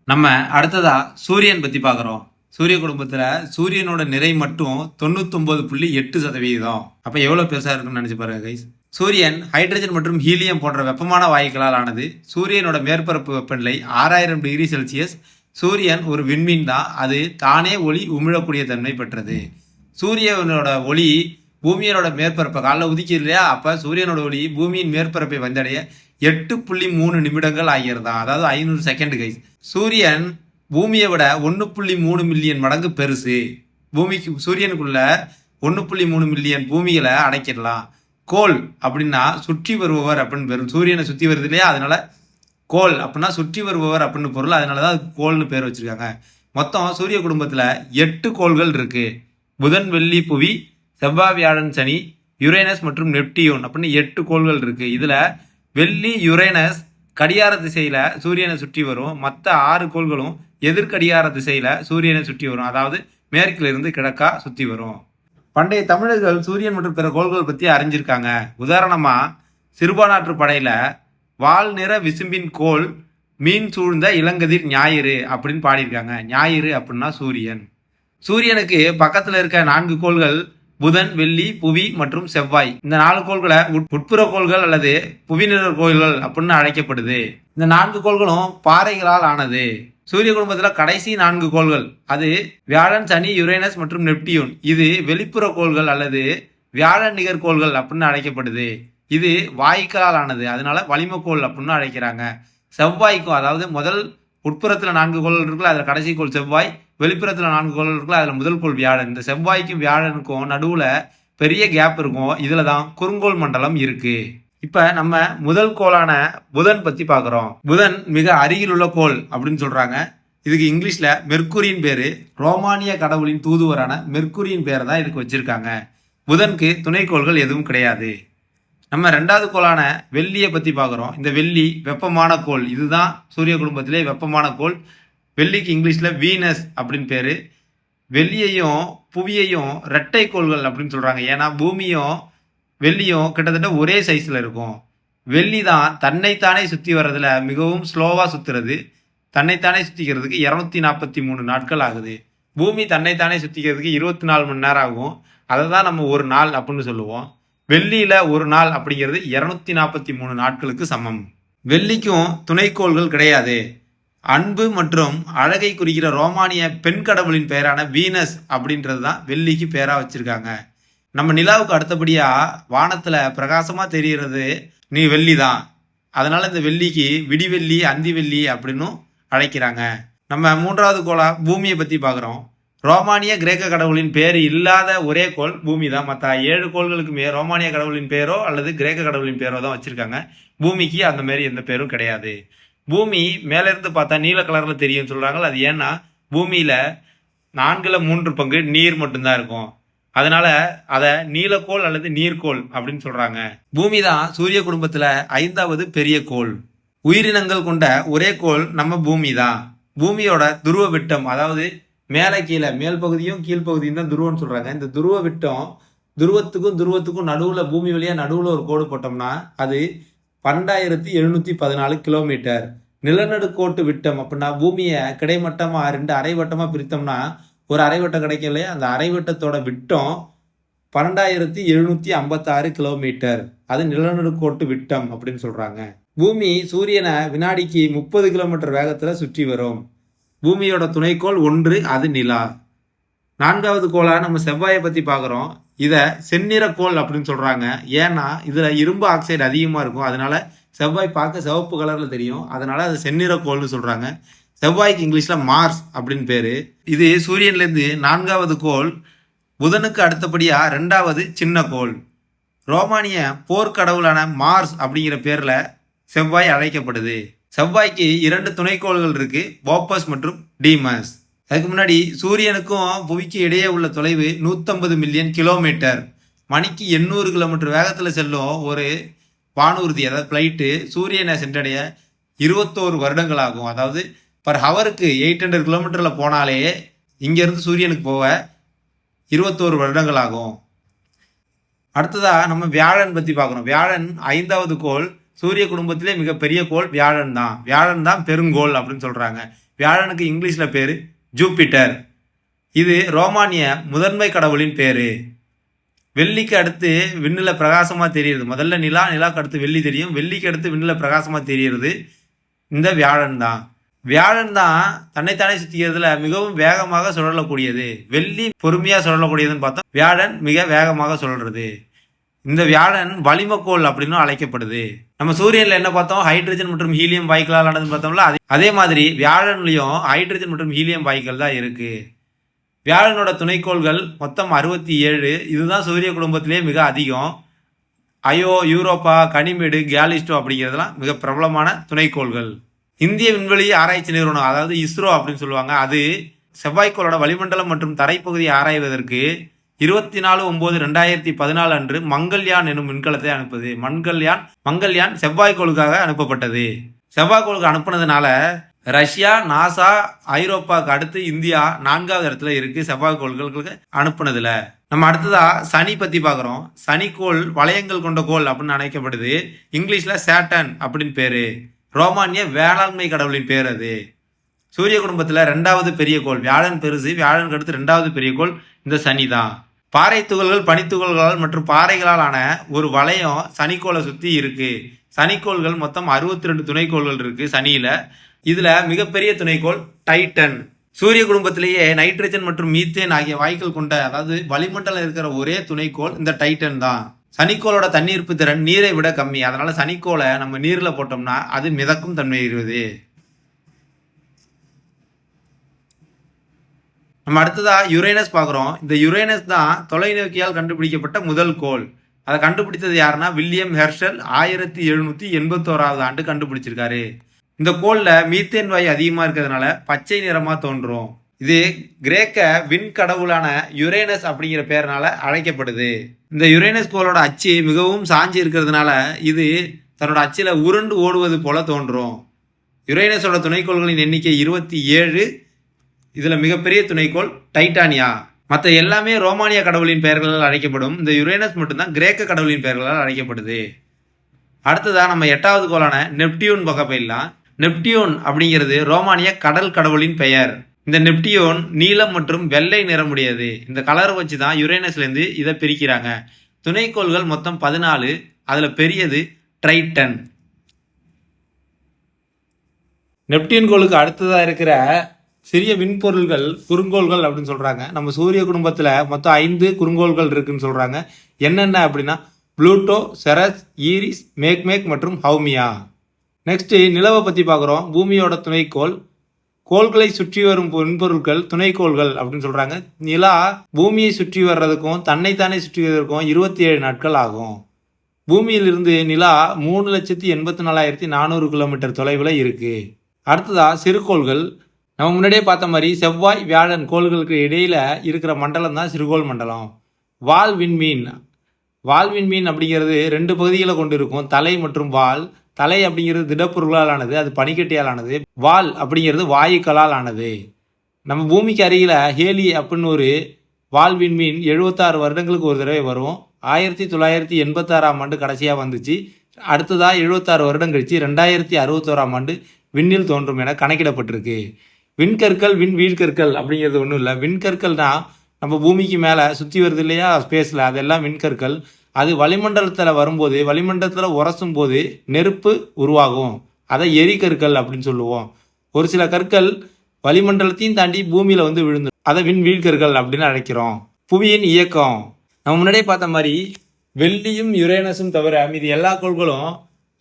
நம்ம அடுத்ததா சூரியன் பத்தி பார்க்குறோம். சூரிய குடும்பத்துல சூரியனோட நிறை மட்டும் 99.8%. அப்ப எவ்வளவு பெருசா இருக்குன்னு நினைச்சு பாருங்க கைஸ். சூரியன் ஹைட்ரஜன் மற்றும் ஹீலியம் போன்ற வெப்பமான வாயுக்களால் ஆனது. சூரியனோட மேற்பரப்பு வெப்பநிலை 6000 டிகிரி செல்சியஸ். சூரியன் ஒரு விண்மீன் தான். அது தானே ஒளி உமிழக்கூடிய தன்மை பெற்றது. சூரியனோட ஒளி பூமியோட மேற்பரப்பை காலைல உதிக்குது இல்லையா, அப்ப சூரியனோட ஒளி பூமியின் மேற்பரப்பை வந்தடைய 8.3 நிமிடங்கள் ஆகிறதா, அதாவது 500 செகண்ட் கைஸ். சூரியன் பூமியை விட 1.3 மில்லியன் மடங்கு பெருசு. பூமிக்கு சூரியனுக்குள்ள 1.3 மில்லியன் பூமிகளை அடைக்கிடலாம். கோள் அப்படின்னா சுற்றி வருபவர் அப்படின்னு பேர். சூரியனை சுற்றி வருது இல்லையா, அதனால கோள் அப்படின்னா சுற்றி வருபவர் அப்படின்னு பொருள். அதனாலதான் அதுக்கு கோள்னு பேர் வச்சிருக்காங்க. மொத்தம் சூரிய குடும்பத்துல 8 கோள்கள் இருக்கு. புதன், வெள்ளி, புவி, செவ்வாய், வியாழன், சனி, யுரேனஸ் மற்றும் நெப்டியூன் அப்படின்னு 8 கோள்கள் இருக்கு. இதுல வெள்ளி, யுரேனஸ் கடிகார திசையில சூரியனை சுற்றி வரும். மற்ற 6 கோள்களும் எதிர்கடிகார திசையில சூரியனை சுற்றி வரும். அதாவது மேற்கில இருந்து கிழக்கா சுத்தி வரும். பண்டைய தமிழர்கள் சூரியன் மற்றும் பிற கோள்கள் பத்தி அறிஞ்சிருக்காங்க. உதாரணமா சிறுபானாற்று படையில வால் நிற விசும்பின் கோள் மீன் சூழ்ந்த இளங்கதிர் ஞாயிறு அப்படின்னு பாடியிருக்காங்க. ஞாயிறு அப்படின்னா சூரியன். சூரியனுக்கு பக்கத்துல இருக்க 4 கோள்கள் புதன், வெள்ளி, புவி மற்றும் செவ்வாய். இந்த 4 கோள்களை உட்புற கோள்கள் அல்லது புவிநிழல் கோள்கள் அப்படின்னு அழைக்கப்படுது. இந்த 4 கோள்களும் பாறைகளால் ஆனது. சூரிய குடும்பத்துல கடைசி 4 கோள்கள் அது வியாழன், சனி, யுரேனஸ் மற்றும் நெப்டியூன். இது வெளிப்புற கோள்கள் அல்லது வியாழன் நிகர் கோள்கள் அப்படின்னு அழைக்கப்படுது. இது வாயுக்களால் ஆனது, அதனால வளிமக்கோள் அப்படின்னு அழைக்கிறாங்க. செவ்வாய்க்கும், அதாவது முதல் உட்புறத்துல 4 கோள்கள் இருக்குல்ல, அதுல கடைசி கோள் செவ்வாய். வெளிப்புறத்துல 4 கோள்கள் இருக்குல்ல, அதுல முதல் கோள் வியாழன். இந்த செவ்வாய்க்கும் வியாழனுக்கும் நடுவுல பெரிய கேப் இருக்கும். இதுலதான் குறுங்கோள் மண்டலம் இருக்கு. இப்ப நம்ம முதல் கோளான புதன் பத்தி பாக்குறோம். புதன் மிக அருகில் உள்ள கோள் அப்படின்னு சொல்றாங்க. இதுக்கு இங்கிலீஷ்ல மெர்க்குரியின் பேரு. ரோமானிய கடவுளின் தூதுவரான மெர்க்குரியின் பேரை தான் இதுக்கு வச்சிருக்காங்க. புதனுக்கு துணைக்கோள்கள் எதுவும் கிடையாது. நம்ம 2வது கோளான வெள்ளியை பத்தி பாக்குறோம். இந்த வெள்ளி வெப்பமான கோள். இதுதான் சூரிய குடும்பத்திலே வெப்பமான கோள். வெள்ளிக்கு இங்கிலீஷ்ல வீனஸ் அப்படின்னு பேரு. வெள்ளியையும் புவியையும் இரட்டை கோள்கள் அப்படின்னு சொல்றாங்க. ஏன்னா பூமியும் வெள்ளியும் கிட்டத்தட்ட ஒரே சைஸ்ல இருக்கும். வெள்ளி தான் தன்னைத்தானே சுத்தி வர்றதுல மிகவும் ஸ்லோவா சுத்துறது. தன்னைத்தானே சுத்திக்கிறதுக்கு 243 நாட்கள் ஆகுது. பூமி தன்னைத்தானே சுத்திக்கிறதுக்கு 24 மணி நேரம் ஆகும். அதை தான் நம்ம ஒரு நாள் அப்படின்னு சொல்லுவோம். வெள்ளியில ஒரு நாள் அப்படிங்கிறது 243 நாட்களுக்கு சமம். வெள்ளிக்கும் துணைக்கோள்கள் கிடையாது. அன்பு மற்றும் அழகை குறிக்கிற ரோமானிய பெண் கடவுளின் பெயரான வீனஸ் அப்படின்றது தான் வெள்ளிக்கு பேரா வச்சிருக்காங்க. நம்ம நிலாவுக்கு அடுத்தபடியா வானத்துல பிரகாசமா தெரிகிறது நீ வெள்ளி தான். அதனால இந்த வெள்ளிக்கு விடிவெள்ளி, அந்தி வெள்ளி அப்படின்னும் அழைக்கிறாங்க. நம்ம 3வது கோளா பூமியை பத்தி பாக்குறோம். ரோமானிய கிரேக்க கடவுளின் பேர் இல்லாத ஒரே கோள் பூமி தான். மற்ற 7 கோள்களுக்கு ரோமானிய கடவுளின் பேரோ அல்லது கிரேக்க கடவுளின் பேரோ தான் வச்சிருக்காங்க. பூமிக்கு அந்த மாதிரி எந்த பேரும் கிடையாது. பூமி மேல இருந்து பார்த்தா நீல கலர்ல தெரியும் சொல்றாங்க. அது ஏன்னா பூமியில 4/3 நீர் மட்டும்தான் இருக்கும். அதனால அத நீலக்கோள் அல்லது நீர்க்கோள் அப்படின்னு சொல்றாங்க. பூமி தான் சூரிய குடும்பத்துல 5வது பெரிய கோள். உயிரினங்கள் கொண்ட ஒரே கோள் நம்ம பூமி தான். பூமியோட துருவ விட்டம், அதாவது மேலே கீழே, மேல் பகுதியும் கீழ்ப்பகுதியும் தான் துருவம்னு சொல்றாங்க. இந்த துருவ விட்டம் துருவத்துக்கும் நடுவுல பூமி வழியா நடுவுல ஒரு கோடு போட்டோம்னா அது 12714 கிலோமீட்டர். நிலநடுக்கோட்டு விட்டம் அப்படின்னா பூமியை கிடைமட்டமா 2 அரைவட்டமா பிரித்தோம்னா ஒரு அரைவட்டம் கிடைக்கும் இல்லையா, அந்த அரைவட்டத்தோட விட்டம் 12756 கிலோமீட்டர். அது நிலநடுக்கோட்டு விட்டம் அப்படின்னு சொல்றாங்க. பூமி சூரியனை வினாடிக்கு 30 கிலோமீட்டர் வேகத்தில் சுற்றி வரும். பூமியோட துணைக்கோள் ஒன்று, அது நிலா. 4வது கோளாக நம்ம செவ்வாயை பற்றி பார்க்குறோம். இதை செந்நிற கோள் அப்படின்னு சொல்கிறாங்க. ஏன்னா இதில் இரும்பு ஆக்சைடு அதிகமாக இருக்கும். அதனால செவ்வாய் பார்க்க சிவப்பு கலரில் தெரியும். அதனால அது செந்நிற கோள்னு சொல்கிறாங்க. செவ்வாய்க்கு இங்கிலீஷில் மார்ஸ் அப்படின்னு பேர். இது சூரியன்லேருந்து 4வது கோள். புதனுக்கு அடுத்தபடியாக 2வது சின்ன கோள். ரோமானிய போர்க்கடவுளான மார்ஸ் அப்படிங்கிற பேரில் செவ்வாய் அழைக்கப்படுது. செவ்வாய்க்கு 2 துணைக்கோள்கள் இருக்கு, போப்பஸ் மற்றும் டீமஸ். அதுக்கு முன்னாடி சூரியனுக்கும் புவிக்கு இடையே உள்ள தொலைவு 150 மில்லியன் கிலோமீட்டர். மணிக்கு 800 கிலோமீட்டர் வேகத்தில் செல்லும் ஒரு வானூர்தி, அதாவது ஃப்ளைட்டு சூரியனை சென்றடைய 21 வருடங்கள் ஆகும். அதாவது பர் ஹவருக்கு 800 கிலோமீட்டரில் போனாலே இங்கேருந்து சூரியனுக்கு போக 21 வருடங்கள் ஆகும். அடுத்ததாக நம்ம வியாழன் பற்றி பார்க்கணும். வியாழன் 5வது கோள். சூரிய குடும்பத்திலே மிகப்பெரிய கோள் வியாழன் தான். வியாழன் தான் பெருங்கோள் அப்படின்னு சொல்கிறாங்க. வியாழனுக்கு இங்கிலீஷில் பேர் ஜூபிட்டர். இது ரோமானிய முதன்மை கடவுளின் பேர். வெள்ளிக்கு அடுத்து விண்ணில் பிரகாசமாக தெரியுது. முதல்ல நிலாக்கு அடுத்து வெள்ளி தெரியும். வெள்ளிக்கு அடுத்து விண்ணில் பிரகாசமாக தெரிகிறது இந்த வியாழன் தான். வியாழன் தான் தன்னைத்தானே சுற்றிக்கிறதுல மிகவும் வேகமாக சுழலக்கூடியது. வெள்ளி பொறுமையாக சுழலக்கூடியதுன்னு பார்த்தா வியாழன் மிக வேகமாக சுழல்றது. இந்த வியாழன் வளிமக்கோள் அப்படின்னு அழைக்கப்படுது. நம்ம சூரியனில் என்ன பார்த்தோம், ஹைட்ரஜன் மற்றும் ஹீலியம் வாயுக்களால் ஆனதுன்னு பார்த்தோம்ல, அதே மாதிரி வியாழன்லையும் ஹைட்ரஜன் மற்றும் ஹீலியம் வாயுக்கள் தான் இருக்கு. வியாழனோட துணைக்கோள்கள் மொத்தம் 67. இதுதான் சூரிய குடும்பத்திலே மிக அதிகம். அயோ, யூரோப்பா, கனிமேடு, கேலிஸ்டோ அப்படிங்கிறதுலாம் மிக பிரபலமான துணைக்கோள்கள். இந்திய விண்வெளி ஆராய்ச்சி நிறுவனம், அதாவது இஸ்ரோ அப்படின்னு சொல்லுவாங்க, அது செவ்வாய்க்கோளோட வளிமண்டலம் மற்றும் தரைப்பகுதியை ஆராய்வதற்கு 24/9/2014 அன்று மங்கள்யான் எனும் விண்கலத்தை அனுப்புது. மங்கள்யான் செவ்வாய்க்கோளுக்காக அனுப்பப்பட்டது. செவ்வாய்க்கோளுக்கு அனுப்புனதுனால ரஷ்யா, நாசா, ஐரோப்பாவுக்கு அடுத்து இந்தியா 4வது இடத்துல இருக்கு செவ்வாய்க்கோள்களுக்கு அனுப்புனதுல. நம்ம அடுத்ததா சனி பத்தி பார்க்குறோம். சனிக்கோள் வளையங்கள் கொண்ட கோள் அப்படின்னு அழைக்கப்படுது. இங்கிலீஷ்ல சேட்டன் அப்படின்னு பேரு. ரோமானிய வேளாண்மை கடவுளின் பேர் அது. சூரிய குடும்பத்தில் 2வது பெரிய கோள். வியாழன் பெருசு. வியாழனுக்கு அடுத்து 2வது பெரிய கோள் இந்த சனி தான். பாறை துகள்கள், பனித்துகள்களால் மற்றும் பாறைகளால் ஆன ஒரு வளையம் சனிக்கோளை சுற்றி இருக்கு. சனிக்கோள்கள் மொத்தம் 62 துணைக்கோள்கள் இருக்கு சனியில. இதுல மிகப்பெரிய துணைக்கோள் டைட்டன். சூரிய குடும்பத்திலேயே நைட்ரஜன் மற்றும் மீத்தேன் ஆகிய வாயுக்கள் கொண்ட, அதாவது வளிமண்டலம் இருக்கிற ஒரே துணைக்கோள் இந்த டைட்டன் தான். சனிக்கோளோட தண்ணீர்ப்பு திறன் நீரை விட கம்மி. அதனால சனிக்கோளை நம்ம நீர்ல போட்டோம்னா அது மிதக்கும் தன்மை இருக்குது. நம்ம அடுத்ததா யுரேனஸ் பார்க்குறோம். இந்த யுரேனஸ் தான் தொலைநோக்கியால் கண்டுபிடிக்கப்பட்ட முதல் கோள். அதை கண்டுபிடித்தது யாருன்னா வில்லியம் ஹெர்ஷல் 1781வது ஆண்டு கண்டுபிடிச்சிருக்காரு. இந்த கோளில் மீத்தேன் வாயு அதிகமாக இருக்கிறதுனால பச்சை நிறமாக தோன்றும். இது கிரேக்க விண்கடவுளான யுரேனஸ் அப்படிங்கிற பேர்னால அழைக்கப்படுது. இந்த யுரேனஸ் கோளோட அச்சு மிகவும் சாஞ்சி இருக்கிறதுனால இது தன்னோட அச்சில் உருண்டு ஓடுவது போல தோன்றும். யுரேனஸோட துணைக்கோள்களின் எண்ணிக்கை 27. இதில் மிகப்பெரிய துணைக்கோள் டைட்டானியா. மற்ற எல்லாமே ரோமானிய கடவுளின் பெயர்களால் அழைக்கப்படும். இந்த யுரேனஸ் மட்டும்தான் கிரேக்க கடவுளின் பெயர்களால் அழைக்கப்படுது. அடுத்ததான் நம்ம 8வது கோளான நெப்டியூன் வகைப்பெயலாம். நெப்டியூன் அப்படிங்கிறது ரோமானிய கடல் கடவுளின் பெயர். இந்த நெப்டியூன் நீலம் மற்றும் வெள்ளை நிறமுடையது. இந்த கலரை வச்சு தான் யுரேனஸ்லேருந்து இதை பிரிக்கிறாங்க. துணைக்கோள்கள் மொத்தம் 14. அதில் பெரியது ட்ரைட்டன். நெப்டியூன் கோளுக்கு அடுத்ததாக இருக்கிற சிறிய விண்பொருள்கள் குறுங்கோள்கள் அப்படின்னு சொல்கிறாங்க. நம்ம சூரிய குடும்பத்தில் மொத்தம் 5 குறுங்கோள்கள் இருக்குன்னு சொல்கிறாங்க. என்னென்ன அப்படின்னா புளூட்டோ, செரஸ், ஈரிஸ், மேக்மேக் மற்றும் ஹவுமியா. நெக்ஸ்ட்டு நிலவை பற்றி பார்க்குறோம். பூமியோட துணைக்கோள். கோள்களை சுற்றி வரும் விண்பொருட்கள் துணைக்கோள்கள் அப்படின்னு சொல்கிறாங்க. நிலா பூமியை சுற்றி வர்றதுக்கும் தன்னைத்தானே சுற்றி வருவதற்கும் 27 நாட்கள் ஆகும். பூமியிலிருந்து நிலா 3,84,400 கிலோமீட்டர் தொலைவில் இருக்குது. அடுத்ததாக சிறுகோள்கள். நம்ம முன்னாடியே பார்த்த மாதிரி செவ்வாய், வியாழன் கோள்களுக்கு இடையில இருக்கிற மண்டலம் தான் சிறுகோள் மண்டலம். வால் விண்மீன். வால் விண்மீன் அப்படிங்கிறது 2 பகுதிகளை கொண்டு இருக்கும், தலை மற்றும் வால். தலை அப்படிங்கிறது திடப்பொருளால் ஆனது, அது பனிக்கட்டியால் ஆனது. வால் அப்படிங்கிறது வாயுக்களால் ஆனது. நம்ம பூமிக்கு அருகில் ஹேலி அப்படின்னு ஒரு வால் விண்மீன் 76 வருடங்களுக்கு ஒரு தடவை வரும். 1986ஆம் ஆண்டு கடைசியாக வந்துச்சு. அடுத்ததாக 76 வருடம் கழிச்சு 2061ஆம் ஆண்டு விண்ணில் தோன்றும் என கணக்கிடப்பட்டிருக்கு. விண்கற்கள், விண்வீழ்கற்கள் அப்படிங்கிறது ஒன்றும் இல்லை. விண்கற்கள்னா நம்ம பூமிக்கு மேலே சுற்றி வருது இல்லையா ஸ்பேஸில், அதெல்லாம் விண்கற்கள். அது வளிமண்டலத்தில் வரும்போது வளிமண்டலத்தில் உரசும் போது நெருப்பு உருவாகும். அதை எரிகற்கள் அப்படின்னு சொல்லுவோம். ஒரு சில கற்கள் வளிமண்டலத்தையும் தாண்டி பூமியில் வந்து விழுந்து அதை விண்வீழ்கற்கள் அப்படின்னு அழைக்கிறோம். புவியின் இயக்கம் நம்ம முன்னாடியே பார்த்த மாதிரி வெள்ளியும் யுரேனஸும் தவிர மீது எல்லா கோள்களும்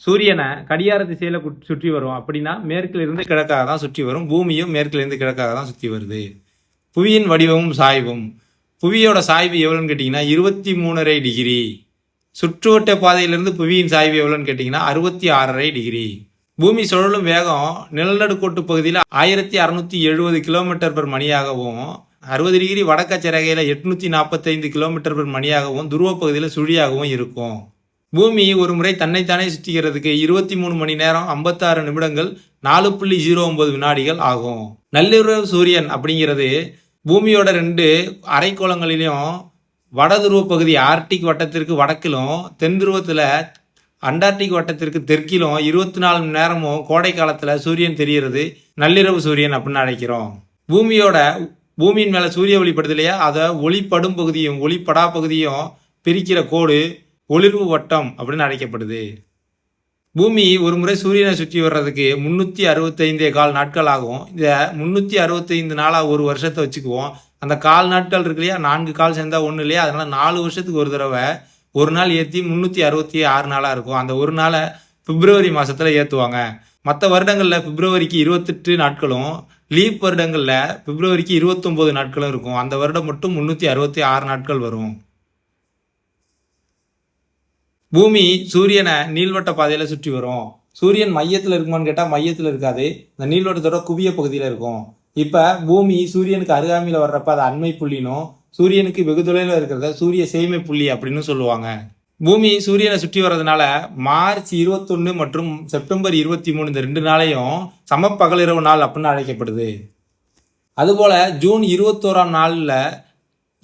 சூரியனை கடிகார திசையில் சுற்றி வரும். அப்படின்னா மேற்கிலிருந்து கிழக்காக தான் சுற்றி வரும். பூமியும் மேற்கிலிருந்து கிழக்காக தான் சுற்றி வருது. புவியின் வடிவமும் சாய்வும். புவியோட சாய்வு எவ்வளோன்னு கேட்டிங்கன்னா 23.5 டிகிரி. சுற்றுவட்ட பாதையிலிருந்து புவியின் சாய்வு எவ்வளோன்னு கேட்டிங்கன்னா 66.5 டிகிரி. பூமி சுழலும் வேகம் நிலநடுக்கோட்டு பகுதியில் 1670 கிலோமீட்டர் மணியாகவும் 60 டிகிரி வடக்கச்சரகையில் 845 கிலோமீட்டர் மணியாகவும் துருவ பகுதியில் சுழியாகவும் இருக்கும். பூமி ஒரு முறை தன்னைத்தானே சுற்றிக்கிறதுக்கு 23 மணி நேரம் 56 நிமிடங்கள் 4.09 வினாடிகள் ஆகும். நள்ளிரவு சூரியன் அப்படிங்கிறது பூமியோட 2 அரைக்கோளங்களிலும் வட துருவ பகுதி ஆர்டிக் வட்டத்திற்கு வடக்கிலும் தென் துருவத்தில் அண்டார்டிக் வட்டத்திற்கு தெற்கிலும் 24 மணி நேரமும் கோடை காலத்தில் சூரியன் தெரிகிறது நள்ளிரவு சூரியன் அப்படின்னு அழைக்கிறோம். பூமியின் மேலே சூரிய ஒளிப்படுது இல்லையா, அதை ஒளிப்படும் பகுதியும் ஒளிப்படா பகுதியும் பிரிக்கிற கோடு ஒளிர்வு வட்டம் அப்படின்னு அழைக்கப்படுது. பூமி ஒரு முறை சூரியனை சுற்றி வர்றதுக்கு 365 நாட்கள் ஆகும். இந்த 365 நாளாக ஒரு வருஷத்தை வச்சுக்குவோம். அந்த கால் நாட்கள் இருக்கு இல்லையா, 4 கால் சேர்ந்தா ஒன்று இல்லையா, அதனால 4 வருஷத்துக்கு ஒரு தடவை ஒரு நாள் ஏற்றி 366 நாளாக இருக்கும். அந்த ஒரு நாளை பிப்ரவரி மாதத்தில் ஏற்றுவாங்க. மற்ற வருடங்களில் பிப்ரவரிக்கு 28 நாட்களும் லீப் வருடங்களில் பிப்ரவரிக்கு 29 நாட்களும் இருக்கும். அந்த வருடம் மட்டும் 366 நாட்கள் வரும். பூமி சூரியனை நீள்வட்ட பாதையில் சுற்றி வரும். சூரியன் மையத்தில் இருக்குமான்னு கேட்டால் மையத்தில் இருக்காது. இந்த நீள்வட்டத்தோட குவிய பகுதியில் இருக்கும். இப்போ பூமி சூரியனுக்கு அருகாமையில் வர்றப்ப அது அண்மை புள்ளினும் சூரியனுக்கு வெகு தொலைவில் இருக்கிறத சூரிய சேய்மை புள்ளி அப்படின்னு சொல்லுவாங்க. பூமி சூரியனை சுற்றி வர்றதுனால மார்ச் 21 மற்றும் செப்டம்பர் 23 இந்த 2 நாளையும் சமப்பகலிரவு நாள் அப்படின்னு அழைக்கப்படுது. அதுபோல் ஜூன் 21ஆம் நாளில்